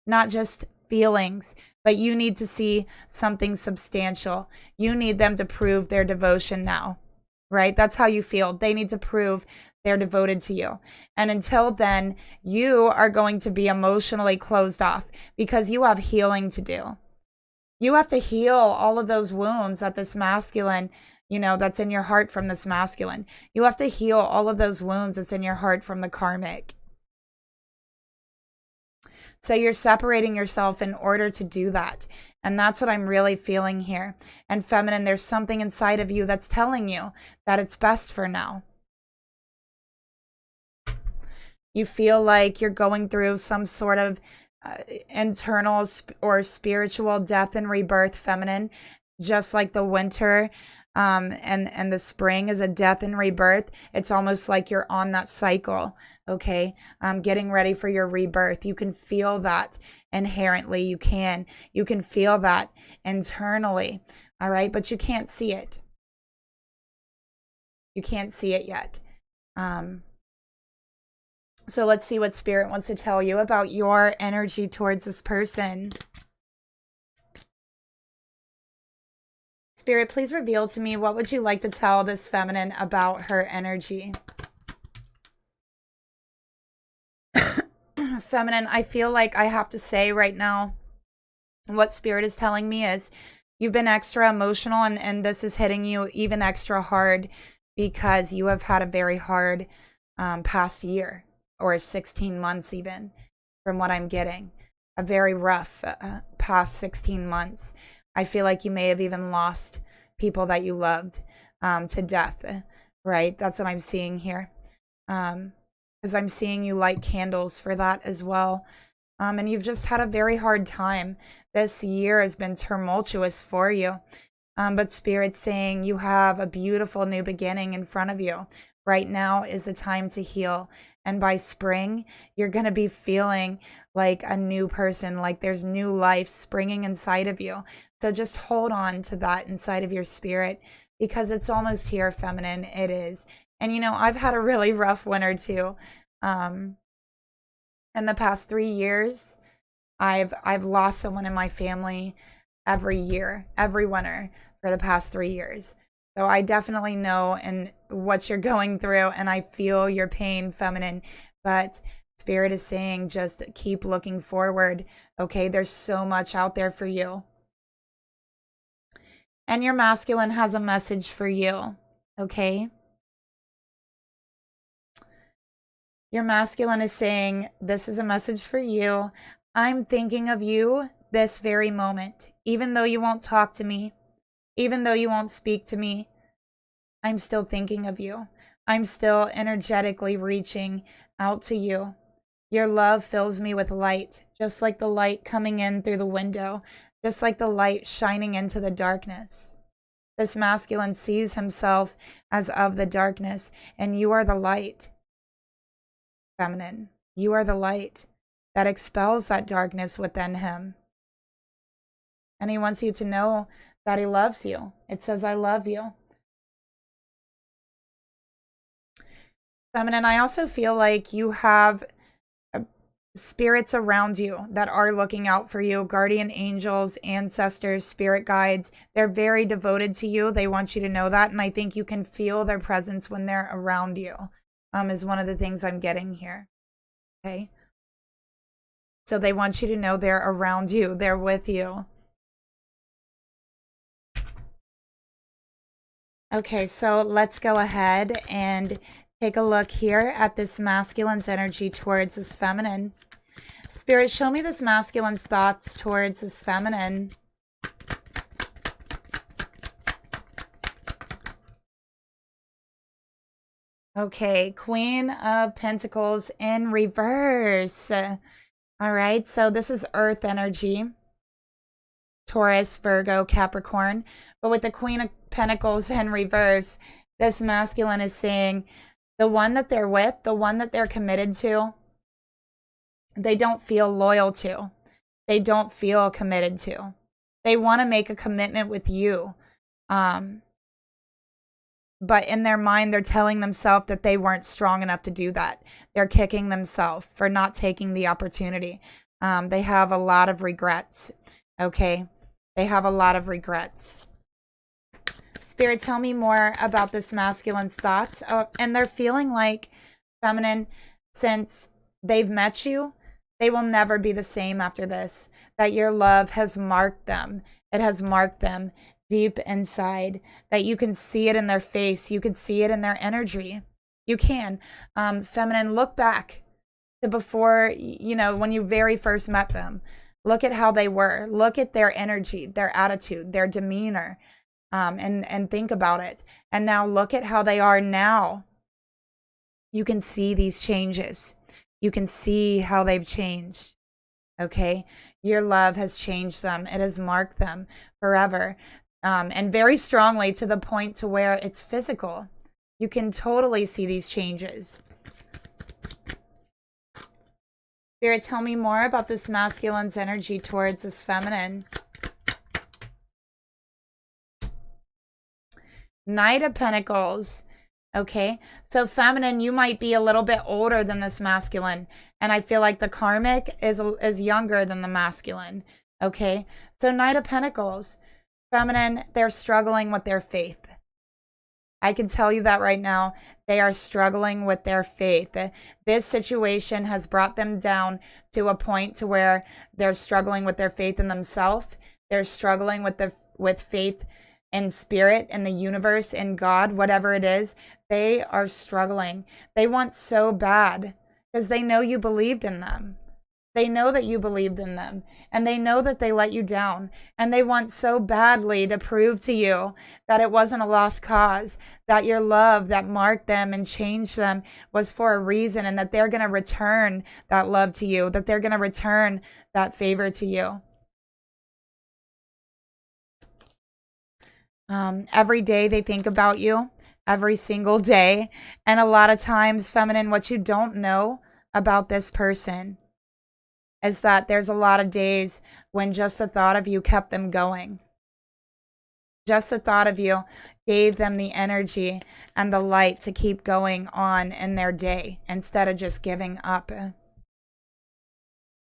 not just feelings, but you need to see something substantial. You need them to prove their devotion now, right? That's how you feel. They need to prove they're devoted to you. And until then, you are going to be emotionally closed off because you have healing to do. You have to heal all of those wounds that this masculine, that's in your heart from this masculine. You have to heal all of those wounds that's in your heart from the karmic. So you're separating yourself in order to do that. And that's what I'm really feeling here. And feminine, there's something inside of you that's telling you that it's best for now. You feel like you're going through some sort of internal or spiritual death and rebirth, feminine, just like the winter and the spring is a death and rebirth. It's almost like you're on that cycle, okay? Getting ready for your rebirth. You can feel that inherently. You can feel that internally, all right? But you can't see it. You can't see it yet. So let's see what Spirit wants to tell you about your energy towards this person. Spirit, please reveal to me, what would you like to tell this feminine about her energy? Feminine, I feel like I have to say right now, what Spirit is telling me is you've been extra emotional and this is hitting you even extra hard because you have had a very hard past year. Or 16 months even, from what I'm getting. A very rough past 16 months. I feel like you may have even lost people that you loved to death, right? That's what I'm seeing here. Because I'm seeing you light candles for that as well. And you've just had a very hard time. This year has been tumultuous for you. But Spirit's saying you have a beautiful new beginning in front of you. Right now is the time to heal. And by spring, you're going to be feeling like a new person, like there's new life springing inside of you. So just hold on to that inside of your spirit because it's almost here, feminine. It is. And, I've had a really rough winter too. In the past 3 years, I've lost someone in my family every year, every winter for the past 3 years. So I definitely know and what you're going through, and I feel your pain, feminine. But Spirit is saying just keep looking forward, okay? There's so much out there for you. And your masculine has a message for you, okay? Your masculine is saying, this is a message for you. I'm thinking of you this very moment. Even though you won't talk to me, even though you won't speak to me, I'm still thinking of you. I'm still energetically reaching out to you. Your love fills me with light, just like the light coming in through the window, just like the light shining into the darkness. This masculine sees himself as of the darkness, and you are the light, feminine. You are the light that expels that darkness within him. And he wants you to know that he loves you. It says, I love you. Feminine, I also feel like you have spirits around you that are looking out for you, guardian angels, ancestors, spirit guides. They're very devoted to you. They want you to know that. And I think you can feel their presence when they're around you, is one of the things I'm getting here. Okay. So they want you to know they're around you. They're with you. Okay, so let's go ahead and take a look here at this masculine's energy towards this feminine. Spirit, show me this masculine's thoughts towards this feminine. Okay, Queen of Pentacles in reverse. All right, so this is Earth energy. Taurus, Virgo, Capricorn. But with the Queen of Pentacles in reverse, this masculine is saying the one that they're with, the one that they're committed to, they don't feel loyal to. They don't feel committed to. They want to make a commitment with you. but in their mind, they're telling themselves that they weren't strong enough to do that. They're kicking themselves for not taking the opportunity. They have a lot of regrets. Okay. They have a lot of regrets. Spirit, tell me more about this masculine's thoughts. Oh, and they're feeling like, feminine, since they've met you, they will never be the same after this. That your love has marked them. It has marked them deep inside. That you can see it in their face. You can see it in their energy. You can. Feminine, look back to before, you know, when you very first met them. Look at how they were. Look at their energy, their attitude, their demeanor. And think about it. And now look at how they are now. You can see these changes. You can see how they've changed. Okay? Your love has changed them. It has marked them forever. And very strongly, to the point to where it's physical. You can totally see these changes. Spirit, tell me more about this masculine's energy towards this feminine. Knight of Pentacles. Okay, so feminine, you might be a little bit older than this masculine, and I feel like the karmic is younger than the masculine. Okay, so Knight of Pentacles, feminine, they're struggling with their faith. I can tell you that right now. They are struggling with their faith. This situation has brought them down to a point to where they're struggling with their faith in themselves. They're struggling with faith in spirit, in the universe, in God, whatever it is. They are struggling. They want so bad because they know you believed in them. They know that you believed in them, and they know that they let you down, and they want so badly to prove to you that it wasn't a lost cause, that your love that marked them and changed them was for a reason, and that they're going to return that love to you, that they're going to return that favor to you. Every day they think about you, every single day. And a lot of times, feminine, what you don't know about this person is that there's a lot of days when just the thought of you kept them going. Just the thought of you gave them the energy and the light to keep going on in their day instead of just giving up.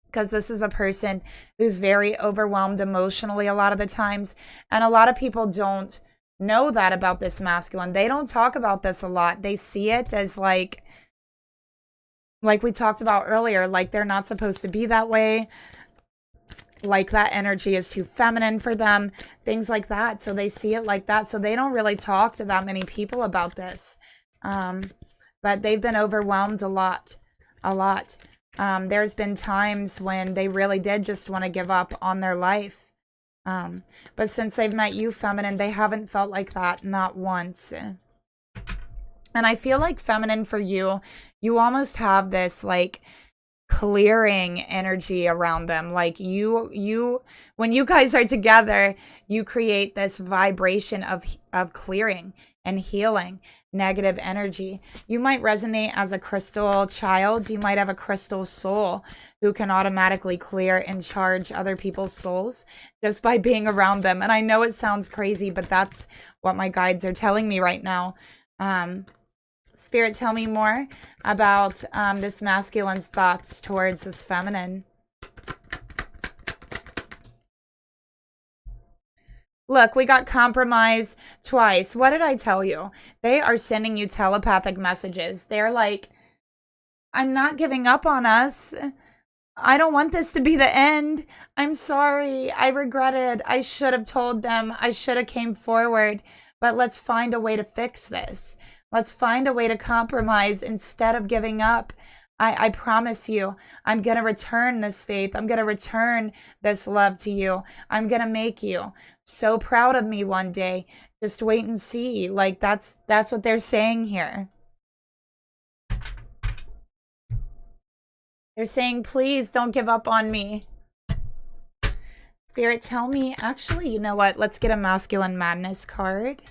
Because this is a person who's very overwhelmed emotionally a lot of the times. And a lot of people don't know that about this masculine. They don't talk about this a lot. They see it as like we talked about earlier, like they're not supposed to be that way. Like that energy is too feminine for them. Things like that. So they see it like that. So they don't really talk to that many people about this. But they've been overwhelmed a lot. There's been times when they really did just want to give up on their life. But since they've met you, feminine, they haven't felt like that, not once. And I feel like feminine for you, you almost have this like clearing energy around them. Like you, when you guys are together, you create this vibration of clearing and healing negative energy. You might resonate as a crystal child. You might have a crystal soul who can automatically clear and charge other people's souls just by being around them. And I know it sounds crazy, but that's what my guides are telling me right now. Spirit, tell me more about this masculine's thoughts towards this feminine. Look, we got compromise twice. What did I tell you? They are sending you telepathic messages. They're like, I'm not giving up on us. I don't want this to be the end. I'm sorry. I regret it. I should have told them. I should have came forward. But let's find a way to fix this. Let's find a way to compromise instead of giving up. I promise you, I'm going to return this faith. I'm going to return this love to you. I'm going to make you so proud of me one day. Just wait and see. Like that's what they're saying here. They're saying, please don't give up on me. Spirit, tell me. Actually, you know what? Let's get a masculine madness card.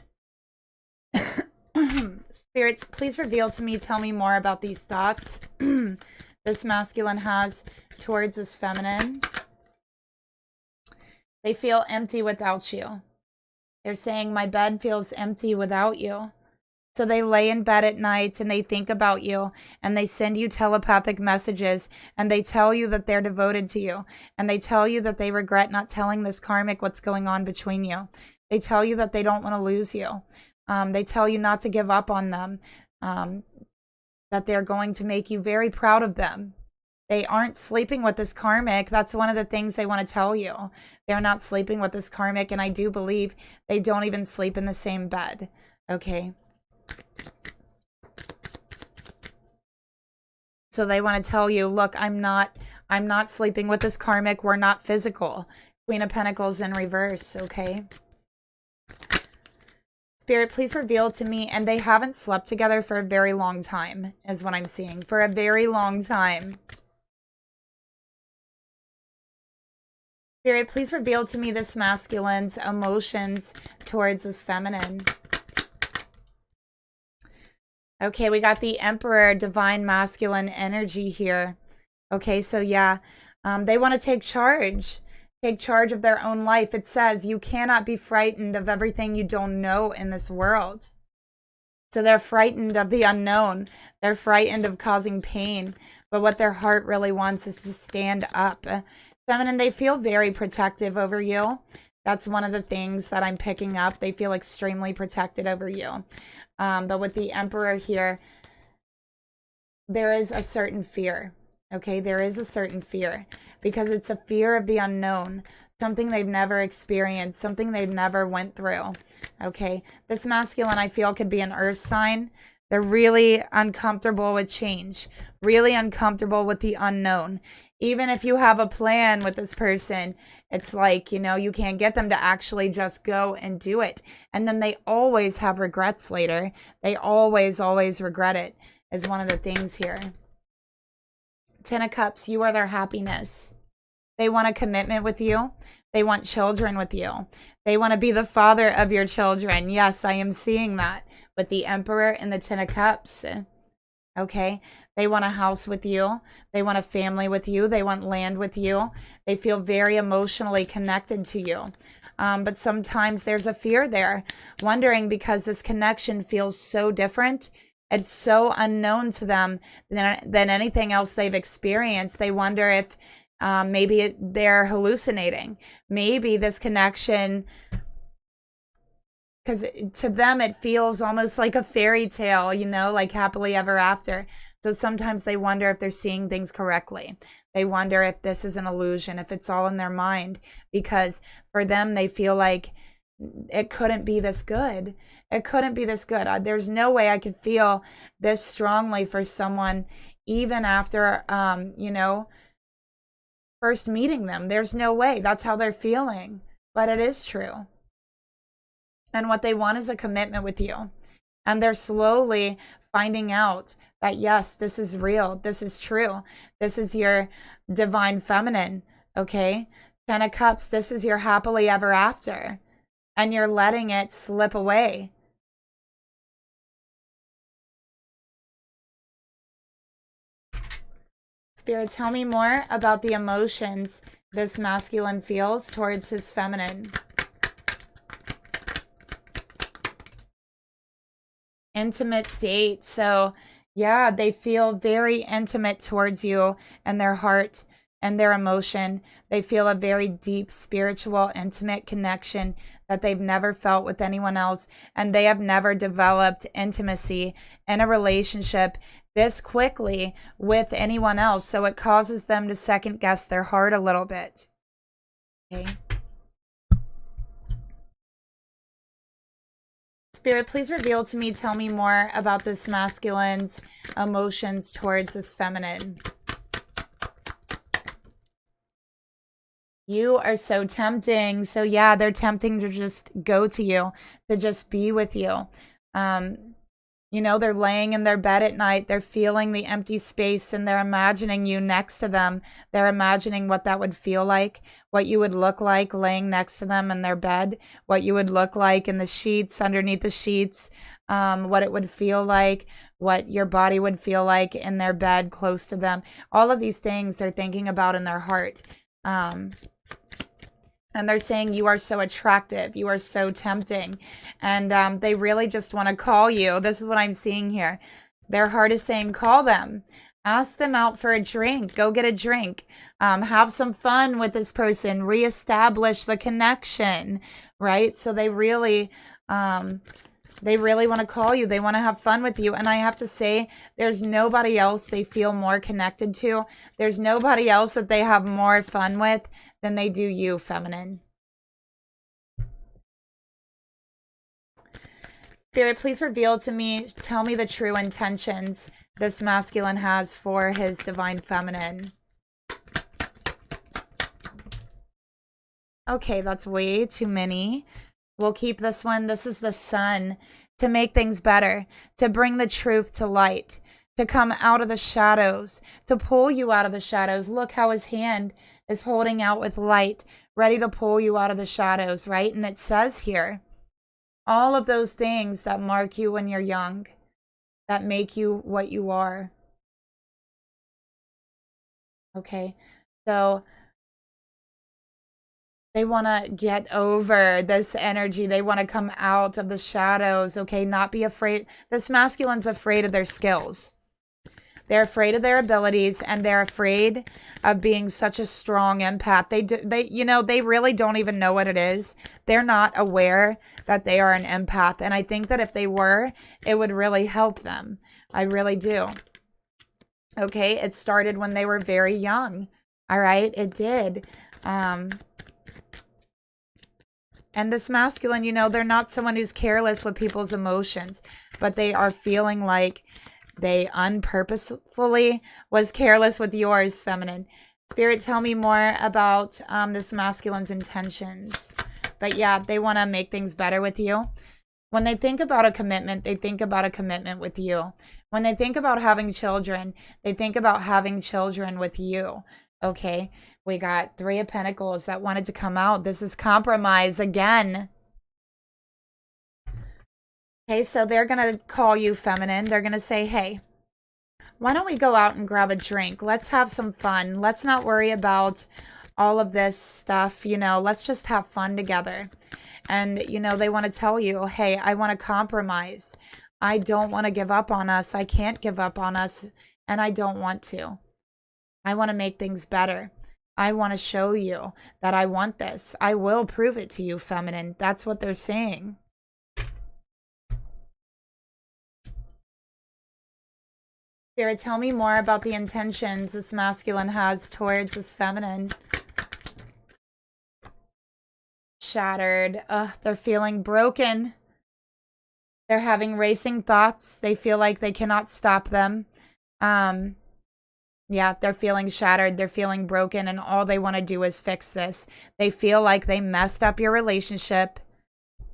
Spirits, please reveal to me, tell me more about these thoughts this masculine has towards this feminine. They feel empty without you. They're saying, my bed feels empty without you. So they lay in bed at night and they think about you and they send you telepathic messages and they tell you that they're devoted to you and they tell you that they regret not telling this karmic what's going on between you. They tell you that they don't want to lose you. They tell you not to give up on them, that they're going to make you very proud of them. They aren't sleeping with this karmic. That's one of the things they want to tell you. They're not sleeping with this karmic, and I do believe they don't even sleep in the same bed. Okay. So they want to tell you, look, I'm not sleeping with this karmic. We're not physical. Queen of Pentacles in reverse, okay? Spirit, please reveal to me, and they haven't slept together for a very long time, is what I'm seeing. For a very long time. Spirit, please reveal to me this masculine's emotions towards this feminine. Okay, we got the Emperor, divine masculine energy here. Okay, so yeah, they want to take charge of their own life. It says you cannot be frightened of everything you don't know in this world. So they're frightened of the unknown. They're frightened of causing pain. But what their heart really wants is to stand up. Feminine, they feel very protective over you. That's one of the things that I'm picking up. They feel extremely protected over you. But with the Emperor here, there is a certain fear. Okay, there is a certain fear because it's a fear of the unknown, something they've never experienced, something they've never went through. Okay, this masculine, I feel, could be an earth sign. They're really uncomfortable with change, really uncomfortable with the unknown. Even if you have a plan with this person, it's like, you know, you can't get them to actually just go and do it. And then they always have regrets later. They always regret it, is one of the things here. Ten of Cups, you are their happiness. They want a commitment with you. They want children with you. They want to be the father of your children. Yes, I am seeing that with the Emperor and the Ten of Cups. Okay, they want a house with you. They want a family with you. They want land with you. They feel very emotionally connected to you. But sometimes there's a fear there, wondering because this connection feels so different. It's so unknown to them than anything else they've experienced. They wonder if maybe they're hallucinating. Maybe this connection, because to them it feels almost like a fairy tale, you know, like happily ever after. So sometimes they wonder if they're seeing things correctly. They wonder if this is an illusion, if it's all in their mind, because for them they feel like it couldn't be this good. It couldn't be this good. There's no way I could feel this strongly for someone even after, you know, first meeting them. There's no way. That's how they're feeling. But it is true. And what they want is a commitment with you. And they're slowly finding out that, yes, this is real. This is true. This is your divine feminine. Okay? Ten of Cups, this is your happily ever after. And you're letting it slip away. Spirit, tell me more about the emotions this masculine feels towards his feminine. Intimate date. So, yeah, they feel very intimate towards you and their heart and their emotion. They feel a very deep, spiritual, intimate connection that they've never felt with anyone else. And they have never developed intimacy in a relationship this quickly with anyone else. So it causes them to second guess their heart a little bit. Okay. Spirit, please reveal to me, tell me more about this masculine's emotions towards this feminine. You are so tempting. So yeah, they're tempting to just go to you, to just be with you. You know, they're laying in their bed at night. They're feeling the empty space and they're imagining you next to them. They're imagining what that would feel like, what you would look like laying next to them in their bed, what you would look like in the sheets, underneath the sheets, what it would feel like, what your body would feel like in their bed close to them. All of these things they're thinking about in their heart. And they're saying you are so attractive. You are so tempting. And they really just want to call you. This is what I'm seeing here. Their heart is saying, call them. Ask them out for a drink. Go get a drink. Have some fun with this person. Reestablish the connection, right? So they really want to call you. They want to have fun with you. And I have to say, there's nobody else they feel more connected to. There's nobody else that they have more fun with than they do you, feminine. Spirit, please reveal to me, tell me the true intentions this masculine has for his divine feminine. Okay, that's way too many. We'll keep this one. This is the sun, to make things better, to bring the truth to light, to come out of the shadows, to pull you out of the shadows. Look how his hand is holding out with light, ready to pull you out of the shadows, right? And it says here, all of those things that mark you when you're young, that make you what you are. Okay, so they want to get over this energy. They want to come out of the shadows, okay? Not be afraid. This masculine's afraid of their skills. They're afraid of their abilities, and they're afraid of being such a strong empath. They really don't even know what it is. They're not aware that they are an empath. And I think that if they were, it would really help them. I really do. Okay, it started when they were very young. All right, it did. And this masculine, they're not someone who's careless with people's emotions, but they are feeling like they unpurposefully was careless with yours, feminine. Spirit, tell me more about this masculine's intentions. But yeah, they want to make things better with you. When they think about a commitment, they think about a commitment with you. When they think about having children, they think about having children with you. Okay, we got 3 of Pentacles that wanted to come out. This is compromise again. Okay, so they're going to call you, feminine. They're going to say, hey, why don't we go out and grab a drink? Let's have some fun. Let's not worry about all of this stuff. Let's just have fun together. And, they want to tell you, hey, I want to compromise. I don't want to give up on us. I can't give up on us. And I don't want to. I want to make things better. I want to show you that I want this. I will prove it to you, feminine. That's what they're saying. Spirit, tell me more about the intentions this masculine has towards this feminine. Shattered. They're feeling broken. They're having racing thoughts. They feel like they cannot stop them. Yeah, they're feeling shattered. They're feeling broken, and all they want to do is fix this. They feel like they messed up your relationship,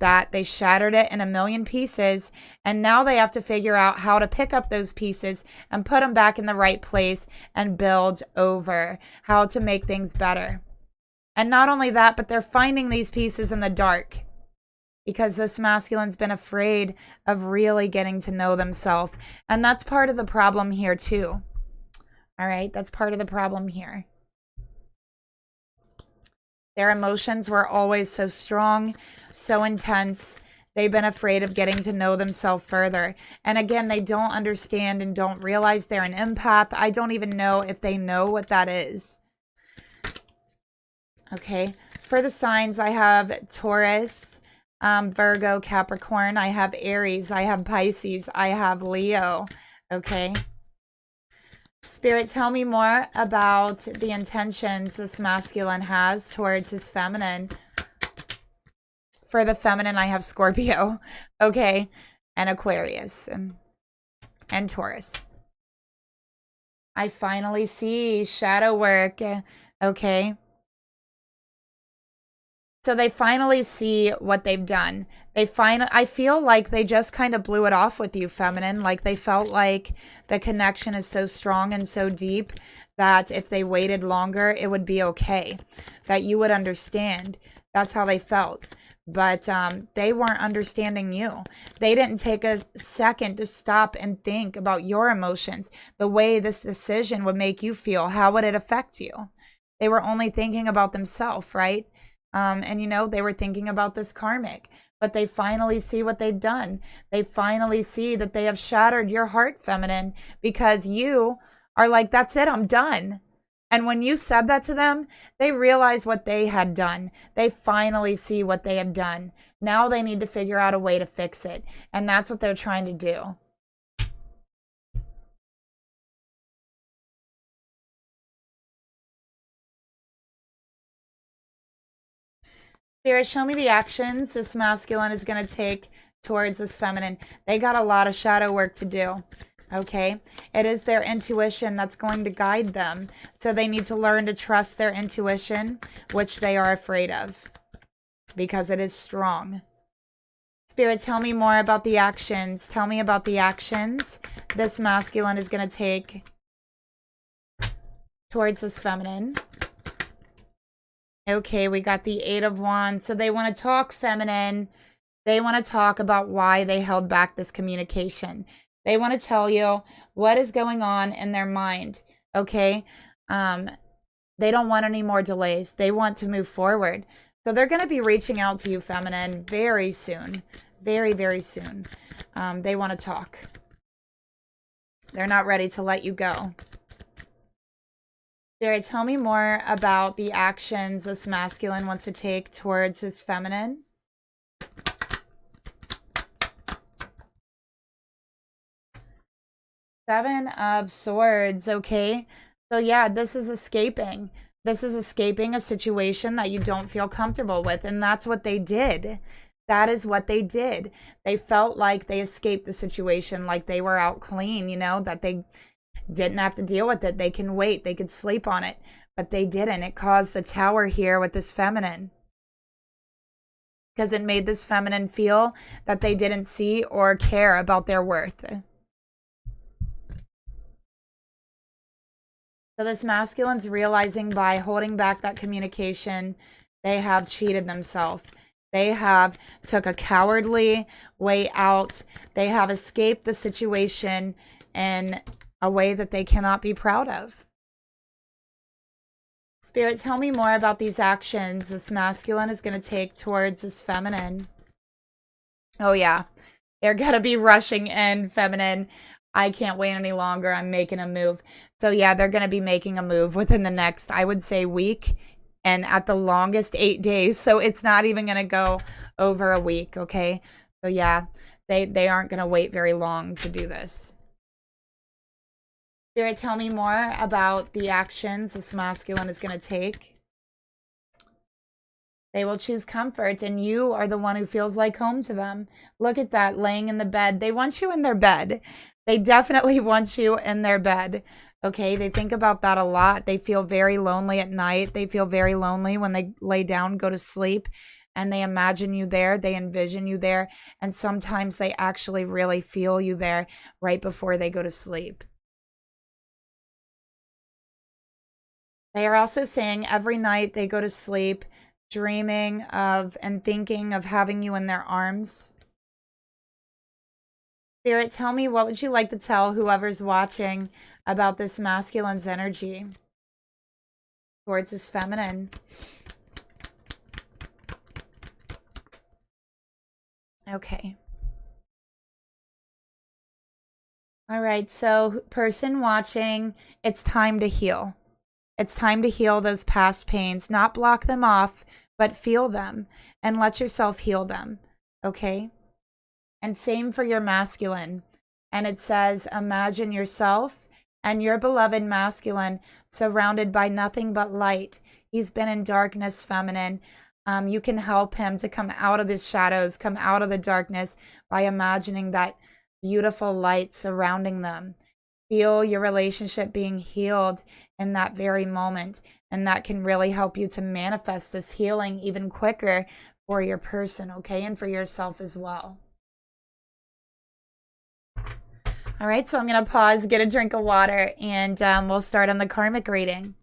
that they shattered it in a million pieces, and now they have to figure out how to pick up those pieces and put them back in the right place and build over, how to make things better. And not only that, but they're finding these pieces in the dark, because this masculine's been afraid of really getting to know themselves. And that's part of the problem here too. All right, that's part of the problem here. Their emotions were always so strong, so intense. They've been afraid of getting to know themselves further. And again, they don't understand and don't realize they're an empath. I don't even know if they know what that is. Okay, for the signs, I have Taurus, Virgo, Capricorn. I have Aries. I have Pisces. I have Leo. Okay. Spirit, tell me more about the intentions this masculine has towards his feminine. For the feminine, I have Scorpio, okay, and Aquarius, and Taurus. I finally see shadow work, okay. So they finally see what they've done. I feel like they just kind of blew it off with you, feminine. Like they felt like the connection is so strong and so deep that if they waited longer, it would be okay. That you would understand. That's how they felt. But they weren't understanding you. They didn't take a second to stop and think about your emotions, the way this decision would make you feel. How would it affect you? They were only thinking about themselves, right? And, you know, they were thinking about this karmic, but they finally see what they've done. They finally see that they have shattered your heart, feminine, because you are like, that's it, I'm done. And when you said that to them, they realized what they had done. They finally see what they have done. Now they need to figure out a way to fix it. And that's what they're trying to do. Spirit, show me the actions this masculine is going to take towards this feminine. They got a lot of shadow work to do. Okay, it is their intuition that's going to guide them. So they need to learn to trust their intuition, which they are afraid of because it is strong. Spirit, tell me more about the actions. Tell me about the actions this masculine is going to take towards this feminine. Okay, we got the 8 of Wands. So they want to talk, feminine. They want to talk about why they held back this communication. They want to tell you what is going on in their mind, okay? They don't want any more delays. They want to move forward. So they're going to be reaching out to you, feminine, very soon. Very, very soon. They want to talk. They're not ready to let you go. Spirit, tell me more about the actions this masculine wants to take towards his feminine. Seven of Swords, okay? So yeah, this is escaping. This is escaping a situation that you don't feel comfortable with, and that's what they did. That is what they did. They felt like they escaped the situation, like they were out clean, you know, that they didn't have to deal with it. They can wait. They could sleep on it, but they didn't. It caused the Tower here with this feminine, because it made this feminine feel that they didn't see or care about their worth. So this masculine's realizing by holding back that communication, they have cheated themselves. They have took a cowardly way out. They have escaped the situation in a way that they cannot be proud of. Spirit, tell me more about these actions this masculine is going to take towards this feminine. Oh yeah, they're going to be rushing in, feminine. I can't wait any longer. I'm making a move. So yeah, they're going to be making a move within the next, I would say, week, and at the longest 8 days. So it's not even going to go over a week, okay? So yeah, they aren't going to wait very long to do this. Spirit, tell me more about the actions this masculine is going to take. They will choose comfort, and you are the one who feels like home to them. Look at that, laying in the bed. They want you in their bed. They definitely want you in their bed. Okay, they think about that a lot. They feel very lonely at night. They feel very lonely when they lay down, go to sleep, and they imagine you there. They envision you there. And sometimes they actually really feel you there right before they go to sleep. They are also saying every night they go to sleep dreaming of and thinking of having you in their arms. Spirit, tell me, what would you like to tell whoever's watching about this masculine's energy towards his feminine? Okay. All right, so person watching, it's time to heal. It's time to heal those past pains, not block them off, but feel them and let yourself heal them, okay? And same for your masculine. And it says, imagine yourself and your beloved masculine surrounded by nothing but light. He's been in darkness, feminine. You can help him to come out of the shadows, come out of the darkness by imagining that beautiful light surrounding them. Feel your relationship being healed in that very moment. And that can really help you to manifest this healing even quicker for your person, okay? And for yourself as well. All right, so I'm going to pause, get a drink of water, and we'll start on the karmic reading.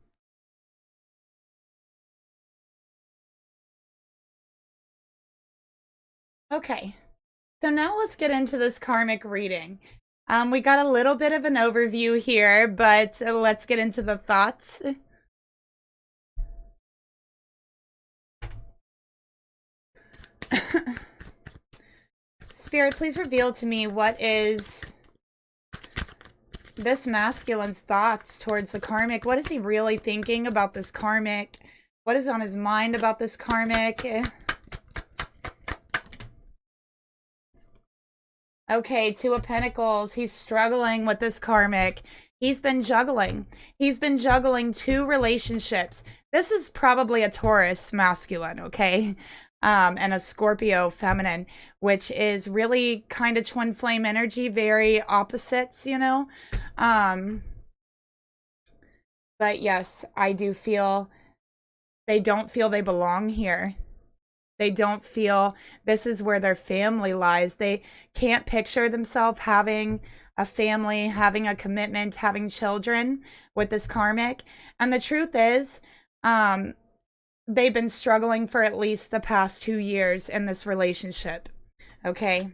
Okay, so now let's get into this karmic reading. We got a little bit of an overview here, but let's get into the thoughts. Spirit, please reveal to me what is this masculine's thoughts towards the karmic. What is he really thinking about this karmic? What is on his mind about this karmic? Okay, Two of Pentacles. He's struggling with this karmic. He's been juggling. He's been juggling two relationships. This is probably a Taurus masculine, okay? And a Scorpio feminine, which is really kind of twin flame energy, very opposites, you know? But yes, I do feel they don't feel they belong here. They don't feel this is where their family lies. They can't picture themselves having a family, having a commitment, having children with this karmic. And the truth is, they've been struggling for at least the past 2 years in this relationship. Okay.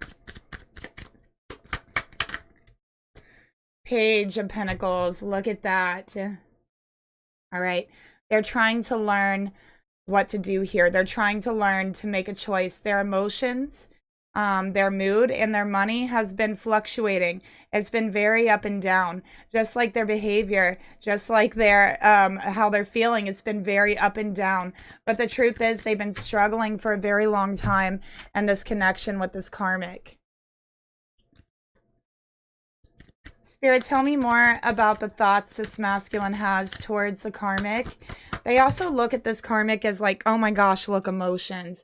Page of Pentacles. Look at that. All right. They're trying to learn what to do here. They're trying to learn to make a choice. Their emotions, their mood, and their money has been fluctuating. It's been very up and down, just like their behavior, just like their how they're feeling. It's been very up and down. But the truth is, they've been struggling for a very long time in this connection with this karmic. Spirit, tell me more about the thoughts this masculine has towards the karmic. They also look at this karmic as like, oh my gosh, look, emotions.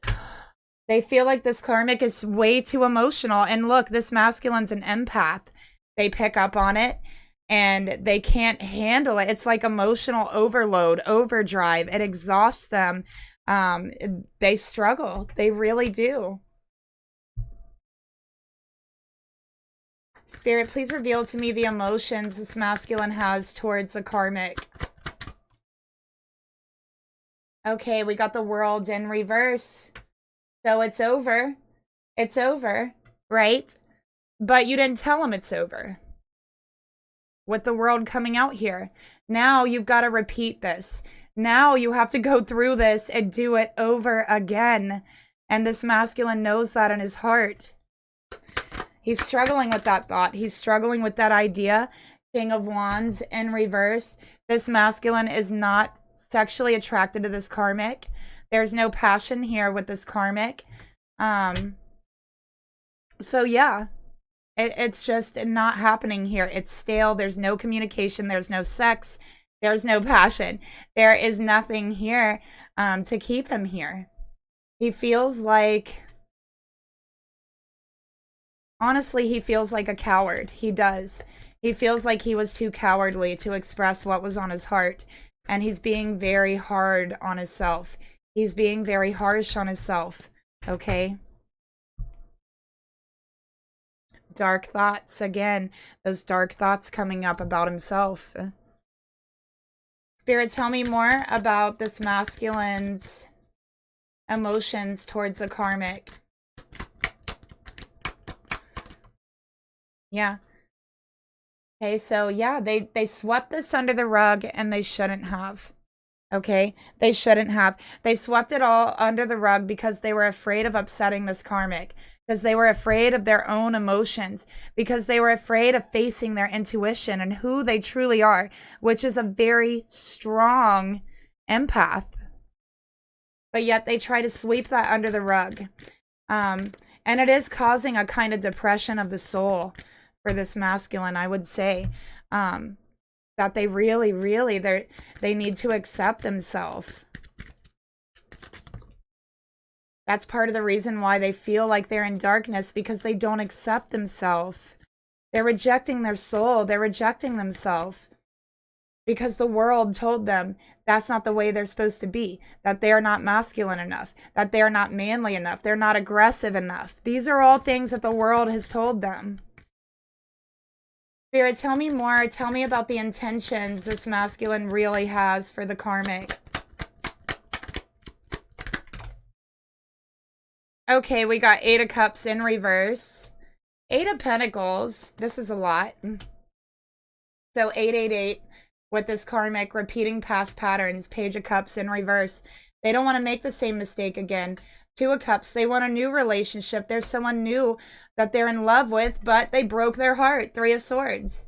They feel like this karmic is way too emotional. And look, this masculine's an empath. They pick up on it and they can't handle it. It's like emotional overload, overdrive. It exhausts them. They struggle. They really do. Spirit, please reveal to me the emotions this masculine has towards the karmic. Okay, we got the World in reverse. So it's over. It's over, right? But you didn't tell him it's over. With the World coming out here. Now you've got to repeat this. Now you have to go through this and do it over again. And this masculine knows that in his heart. He's struggling with that thought. He's struggling with that idea. King of Wands in reverse. This masculine is not sexually attracted to this karmic. There's no passion here with this karmic. So yeah, it's just not happening here. It's stale. There's no communication. There's no sex. There's no passion. There is nothing here to keep him here. He feels like... Honestly, he feels like a coward. He does. He feels like he was too cowardly to express what was on his heart. And he's being very hard on himself. He's being very harsh on himself. Okay? Dark thoughts. Again, those dark thoughts coming up about himself. Spirit, tell me more about this masculine's emotions towards the karmic. Yeah. Okay, so yeah, they swept this under the rug and they shouldn't have. Okay? They shouldn't have. They swept it all under the rug because they were afraid of upsetting this karmic. Because they were afraid of their own emotions. Because they were afraid of facing their intuition and who they truly are. Which is a very strong empath. But yet they try to sweep that under the rug. And it is causing a kind of depression of the soul. For this masculine, I would say that they really they need to accept themselves. That's part of the reason why they feel like they're in darkness, because they don't accept themselves. They're rejecting their soul. They're rejecting themselves because the world told them that's not the way they're supposed to be, that they are not masculine enough, that they are not manly enough, they're not aggressive enough. These are all things that the world has told them. Spirit, tell me more. Tell me about the intentions this masculine really has for the karmic. Okay, we got 8 of Cups in reverse. 8 of Pentacles. This is a lot. So 888 with this karmic, repeating past patterns. Page of Cups in reverse. They don't want to make the same mistake again. Two of Cups. They want a new relationship. There's someone new that they're in love with, but they broke their heart. Three of Swords.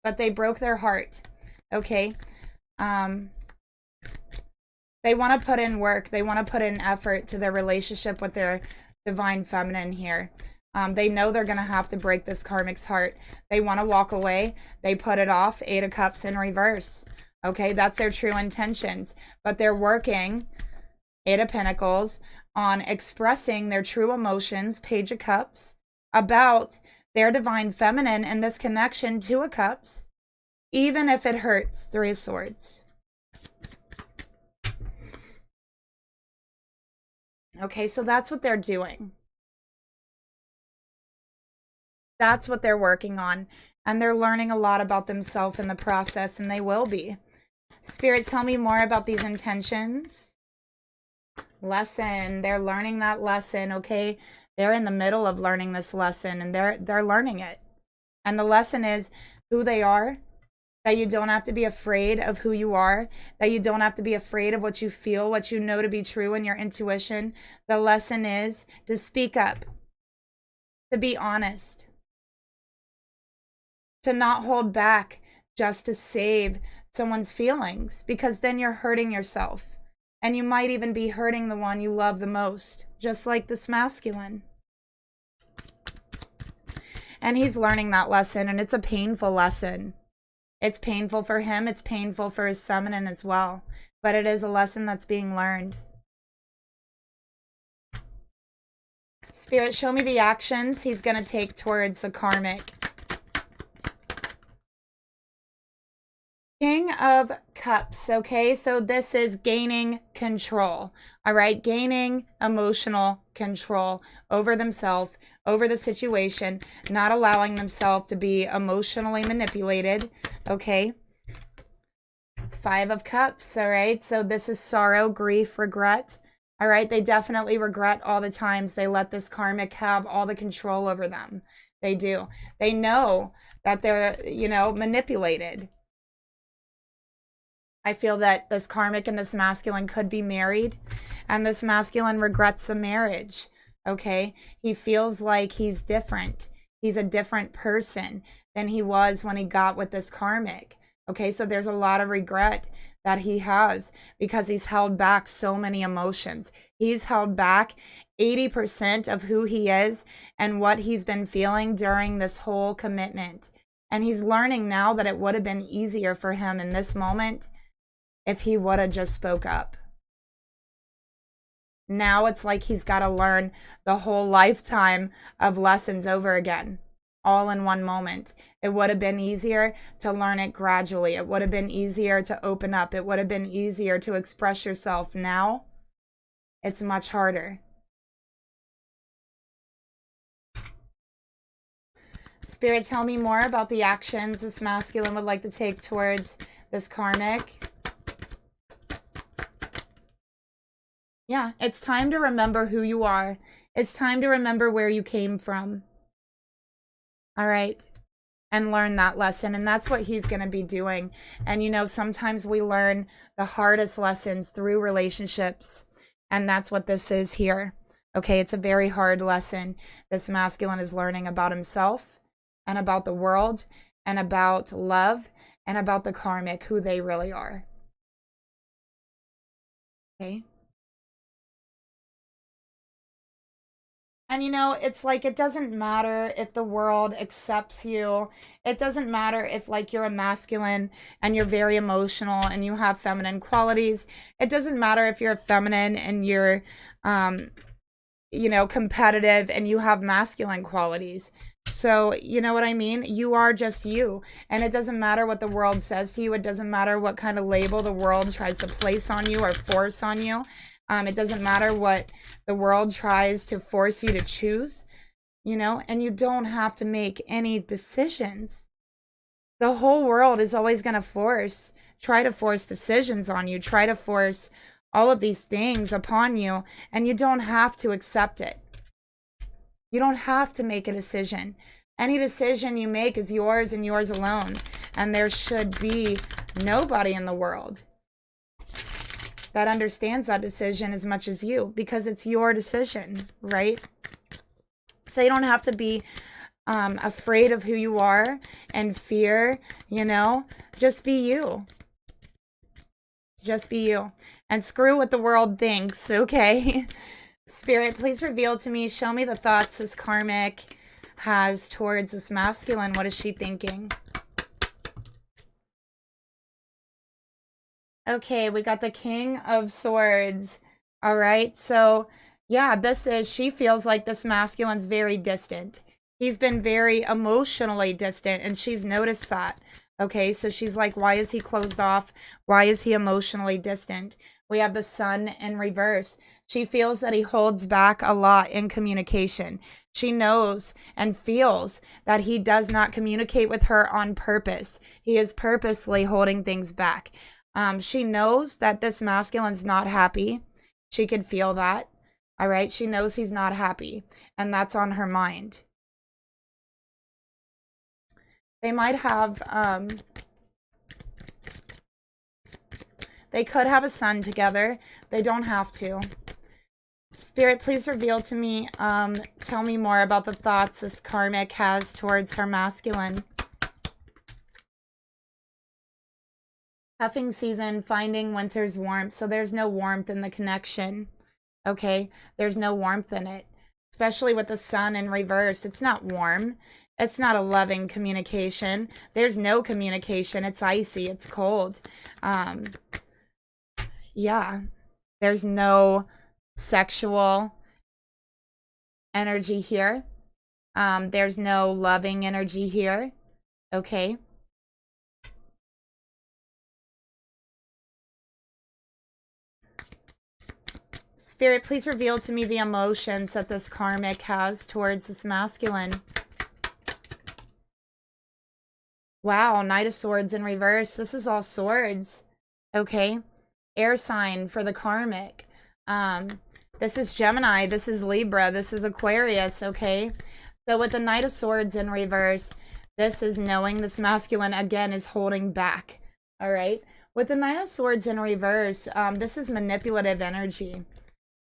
But they broke their heart. Okay. They want to put in work. They want to put in effort to their relationship with their divine feminine here. They know they're going to have to break this karmic's heart. They want to walk away. They put it off. Eight of Cups in reverse. Okay, that's their true intentions. But they're working, Eight of Pentacles, on expressing their true emotions, Page of Cups, about their divine feminine and this connection, Two of Cups, even if it hurts, Three of Swords. Okay, so that's what they're doing. That's what they're working on. And they're learning a lot about themselves in the process, and they will be. Spirit, tell me more about these intentions. Lesson. They're learning that lesson, okay? They're in the middle of learning this lesson, and they're learning it. And the lesson is who they are, that you don't have to be afraid of who you are, that you don't have to be afraid of what you feel, what you know to be true in your intuition. The lesson is to speak up, to be honest, to not hold back just to save someone's feelings, because then you're hurting yourself. And you might even be hurting the one you love the most, just like this masculine. And he's learning that lesson, and it's a painful lesson. It's painful for him. It's painful for his feminine as well. But it is a lesson that's being learned. Spirit, show me the actions he's going to take towards the karmic. King of Cups, okay? So this is gaining control, all right? Gaining emotional control over themselves, over the situation, not allowing themselves to be emotionally manipulated, okay? Five of Cups, all right? So this is sorrow, grief, regret, all right? They definitely regret all the times they let this karmic have all the control over them. They do. They know that they're, you know, manipulated. I feel that this karmic and this masculine could be married, and this masculine regrets the marriage, okay? He feels like he's different. He's a different person than he was when he got with this karmic, okay? So there's a lot of regret that he has because he's held back so many emotions. He's held back 80% of who he is and what he's been feeling during this whole commitment. And he's learning now that it would have been easier for him in this moment if he would have just spoke up. Now it's like he's got to learn the whole lifetime of lessons over again, all in one moment. It would have been easier to learn it gradually. It would have been easier to open up. It would have been easier to express yourself. Now, it's much harder. Spirit, tell me more about the actions this masculine would like to take towards this karmic. Yeah, it's time to remember who you are. It's time to remember where you came from. All right. And learn that lesson. And that's what he's going to be doing. And, you know, sometimes we learn the hardest lessons through relationships. And that's what this is here. Okay, it's a very hard lesson. This masculine is learning about himself and about the world and about love and about the karmic, who they really are. Okay. And, you know, it's like, it doesn't matter if the world accepts you. It doesn't matter if, like, you're a masculine and you're very emotional and you have feminine qualities. It doesn't matter if you're a feminine and you're, you know, competitive and you have masculine qualities. So, you know what I mean? You are just you. And it doesn't matter what the world says to you. It doesn't matter what kind of label the world tries to place on you or force on you. It doesn't matter what the world tries to force you to choose, you know, and you don't have to make any decisions. The whole world is always going to try to force decisions on you, try to force all of these things upon you, and you don't have to accept it. You don't have to make a decision. Any decision you make is yours and yours alone, and there should be nobody in the world that understands that decision as much as you, because it's your decision, right? So you don't have to be afraid of who you are and fear, you know, just be you. Just be you. And screw what the world thinks, okay? Spirit, please reveal to me, show me the thoughts this karmic has towards this masculine. What is she thinking? Okay, we got the King of Swords. All right, so yeah, she feels like this masculine's very distant. He's been very emotionally distant, and she's noticed that. Okay, so she's like, why is he closed off? Why is he emotionally distant? We have the Sun in reverse. She feels that he holds back a lot in communication. She knows and feels that he does not communicate with her on purpose. He is purposely holding things back. She knows that this masculine's not happy. She could feel that. All right, she knows he's not happy, and that's on her mind. They might have, they could have a son together. They don't have to. Spirit, please reveal to me, tell me more about the thoughts this karmic has towards her masculine. Cuffing season, finding winter's warmth. So there's no warmth in the connection. Okay, there's no warmth in it. Especially with the Sun in reverse. It's not warm. It's not a loving communication. There's no communication. It's icy. It's cold. Yeah. There's no sexual energy here. There's no loving energy here. Okay. Spirit, please reveal to me the emotions that this karmic has towards this masculine. Wow, Knight of Swords in reverse. This is all swords. Okay. Air sign for the karmic. This is Gemini. This is Libra. This is Aquarius. Okay. So with the Knight of Swords in reverse, this is knowing this masculine, again, is holding back. All right. With the Knight of Swords in reverse, this is manipulative energy.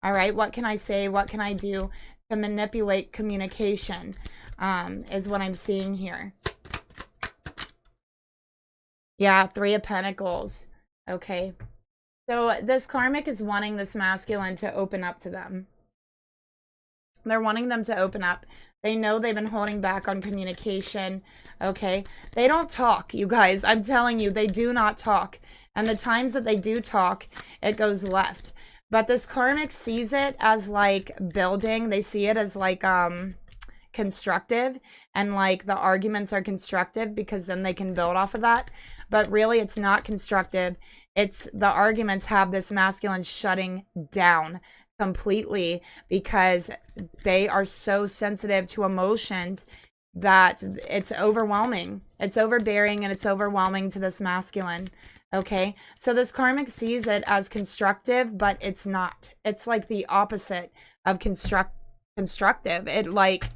All right. What can I say? What can I do to manipulate communication? Is what I'm seeing here. Yeah, Three of Pentacles. Okay. So this karmic is wanting this masculine to open up to them. They're wanting them to open up. They know they've been holding back on communication. Okay. They don't talk, you guys. I'm telling you, they do not talk. And the times that they do talk, it goes left. But this karmic sees it as like building. They see it as like constructive, and like the arguments are constructive because then they can build off of that. But really it's not constructive. It's the arguments have this masculine shutting down completely because they are so sensitive to emotions that it's overwhelming. It's overbearing and it's overwhelming to this masculine. Okay, so this karmic sees it as constructive, but it's not. It's like the opposite of constructive. It like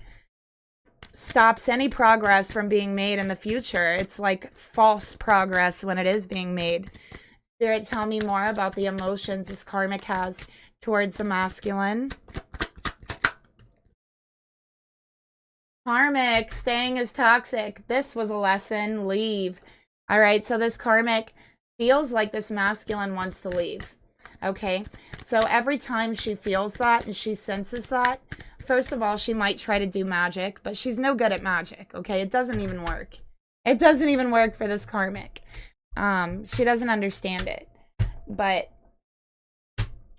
stops any progress from being made in the future. It's like false progress when it is being made. Spirit, tell me more about the emotions this karmic has towards the masculine. Karmic, staying is toxic. This was a lesson. Leave. All right, so this karmic feels like this masculine wants to leave. Okay, so every time she feels that and she senses that, first of all, she might try to do magic, but she's no good at magic. Okay, it doesn't even work. It doesn't even work for this karmic. She doesn't understand it, but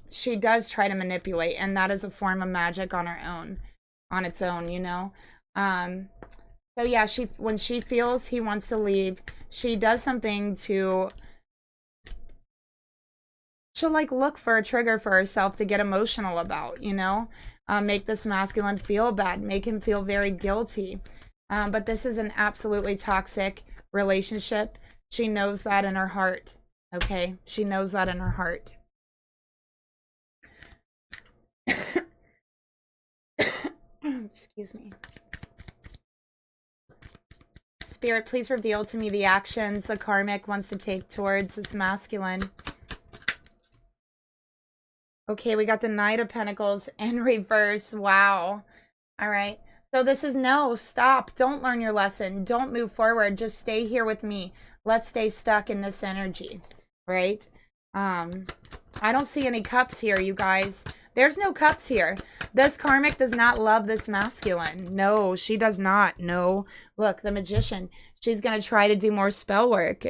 she does try to manipulate, and that is a form of magic on her own, on its own, you know. So yeah, when she feels he wants to leave, she does something to, she'll like look for a trigger for herself to get emotional about, you know, make this masculine feel bad, make him feel very guilty. But this is an absolutely toxic relationship. She knows that in her heart. Okay, she knows that in her heart. Excuse me. Spirit, please reveal to me the actions the karmic wants to take towards this masculine. Okay, we got the Knight of Pentacles in reverse. Wow. All right. So this is no, stop. Don't learn your lesson. Don't move forward. Just stay here with me. Let's stay stuck in this energy, right? I don't see any cups here, you guys. There's no cups here. This karmic does not love this masculine. No, she does not. No. Look, the Magician. She's going to try to do more spell work.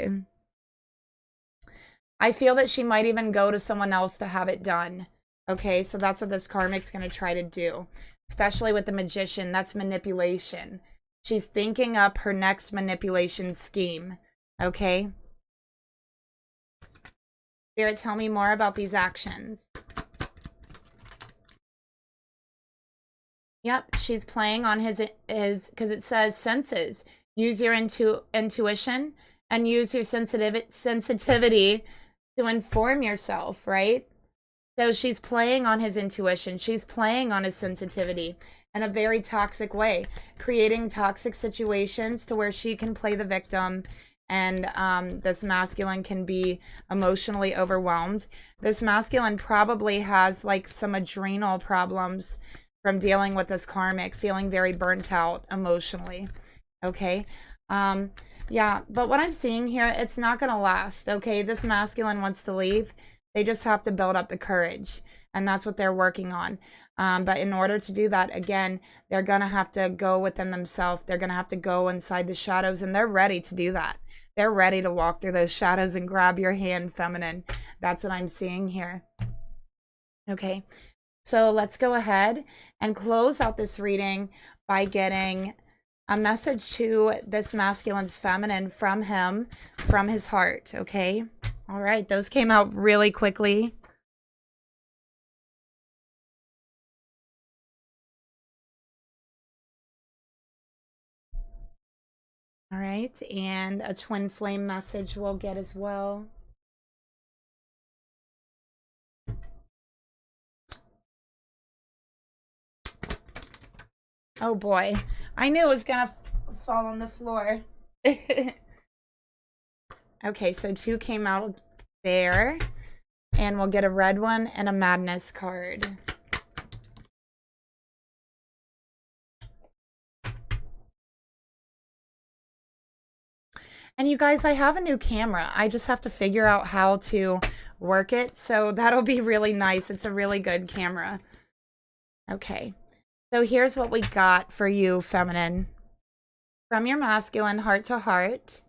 I feel that she might even go to someone else to have it done. Okay, so that's what this karmic's going to try to do. Especially with the Magician. That's manipulation. She's thinking up her next manipulation scheme. Okay? Spirit, tell me more about these actions. Yep, she's playing on his because it says senses. Use your intuition and use your sensitivity to inform yourself, right? So she's playing on his intuition. She's playing on his sensitivity in a very toxic way, creating toxic situations to where she can play the victim and this masculine can be emotionally overwhelmed. This masculine probably has like some adrenal problems from dealing with this karmic, feeling very burnt out emotionally. Okay. Yeah, but what I'm seeing here, it's not going to last. Okay. This masculine wants to leave. They just have to build up the courage, and that's what they're working on. But in order to do that, again, they're going to have to go within themselves. They're going to have to go inside the shadows, and they're ready to do that. They're ready to walk through those shadows and grab your hand, feminine. That's what I'm seeing here. Okay. So let's go ahead and close out this reading by getting a message to this masculine's feminine from him, from his heart. Okay. All right. Those came out really quickly. All right. And a twin flame message we'll get as well. Oh boy. I knew it was going to fall on the floor. Okay, so 2 came out there. And we'll get a red one and a madness card. And you guys, I have a new camera. I just have to figure out how to work it. So that'll be really nice. It's a really good camera. Okay. So here's what we got for you, feminine. From your masculine, heart to heart.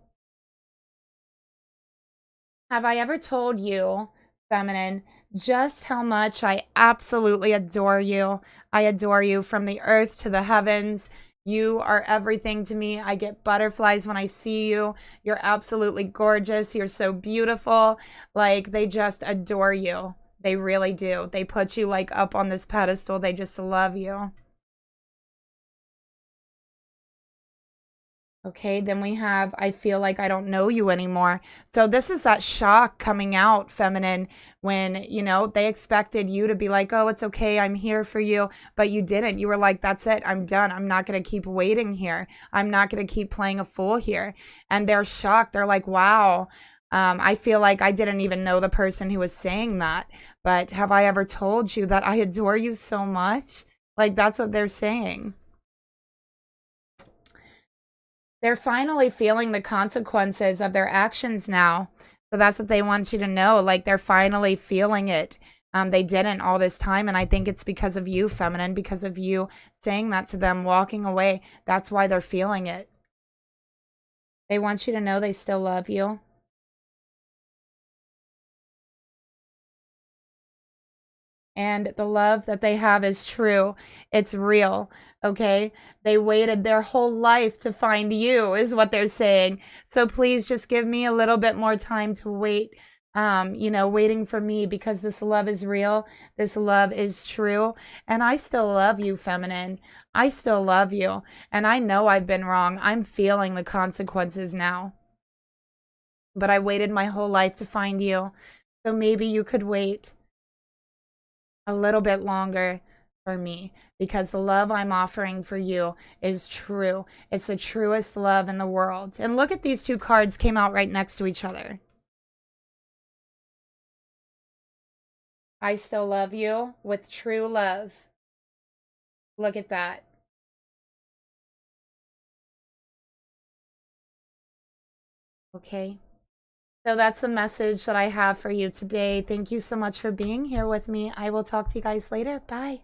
Have I ever told you, feminine, just how much I absolutely adore you? I adore you from the earth to the heavens. You are everything to me. I get butterflies when I see you. You're absolutely gorgeous. You're so beautiful. Like, they just adore you. They really do. They put you like up on this pedestal. They just love you. Okay, then we have, I feel like I don't know you anymore. So this is that shock coming out, feminine, when, you know, they expected you to be like, oh, it's okay, I'm here for you. But you didn't. You were like, that's it, I'm done. I'm not going to keep waiting here. I'm not going to keep playing a fool here. And they're shocked. They're like, wow. I feel like I didn't even know the person who was saying that. But have I ever told you that I adore you so much? Like, that's what they're saying. They're finally feeling the consequences of their actions now. So that's what they want you to know. Like, they're finally feeling it. They didn't all this time. And I think it's because of you, feminine, because of you saying that to them, walking away. That's why they're feeling it. They want you to know they still love you. And the love that they have is true. It's real. Okay. They waited their whole life to find you, is what they're saying. So please just give me a little bit more time to wait. You know, waiting for me, because this love is real. This love is true. And I still love you, feminine. I still love you. And I know I've been wrong. I'm feeling the consequences now. But I waited my whole life to find you. So maybe you could wait a little bit longer for me, because the love I'm offering for you is true. It's the truest love in the world. And look at these 2 cards came out right next to each other. I still love you with true love. Look at that. Okay. So that's the message that I have for you today. Thank you so much for being here with me. I will talk to you guys later. Bye.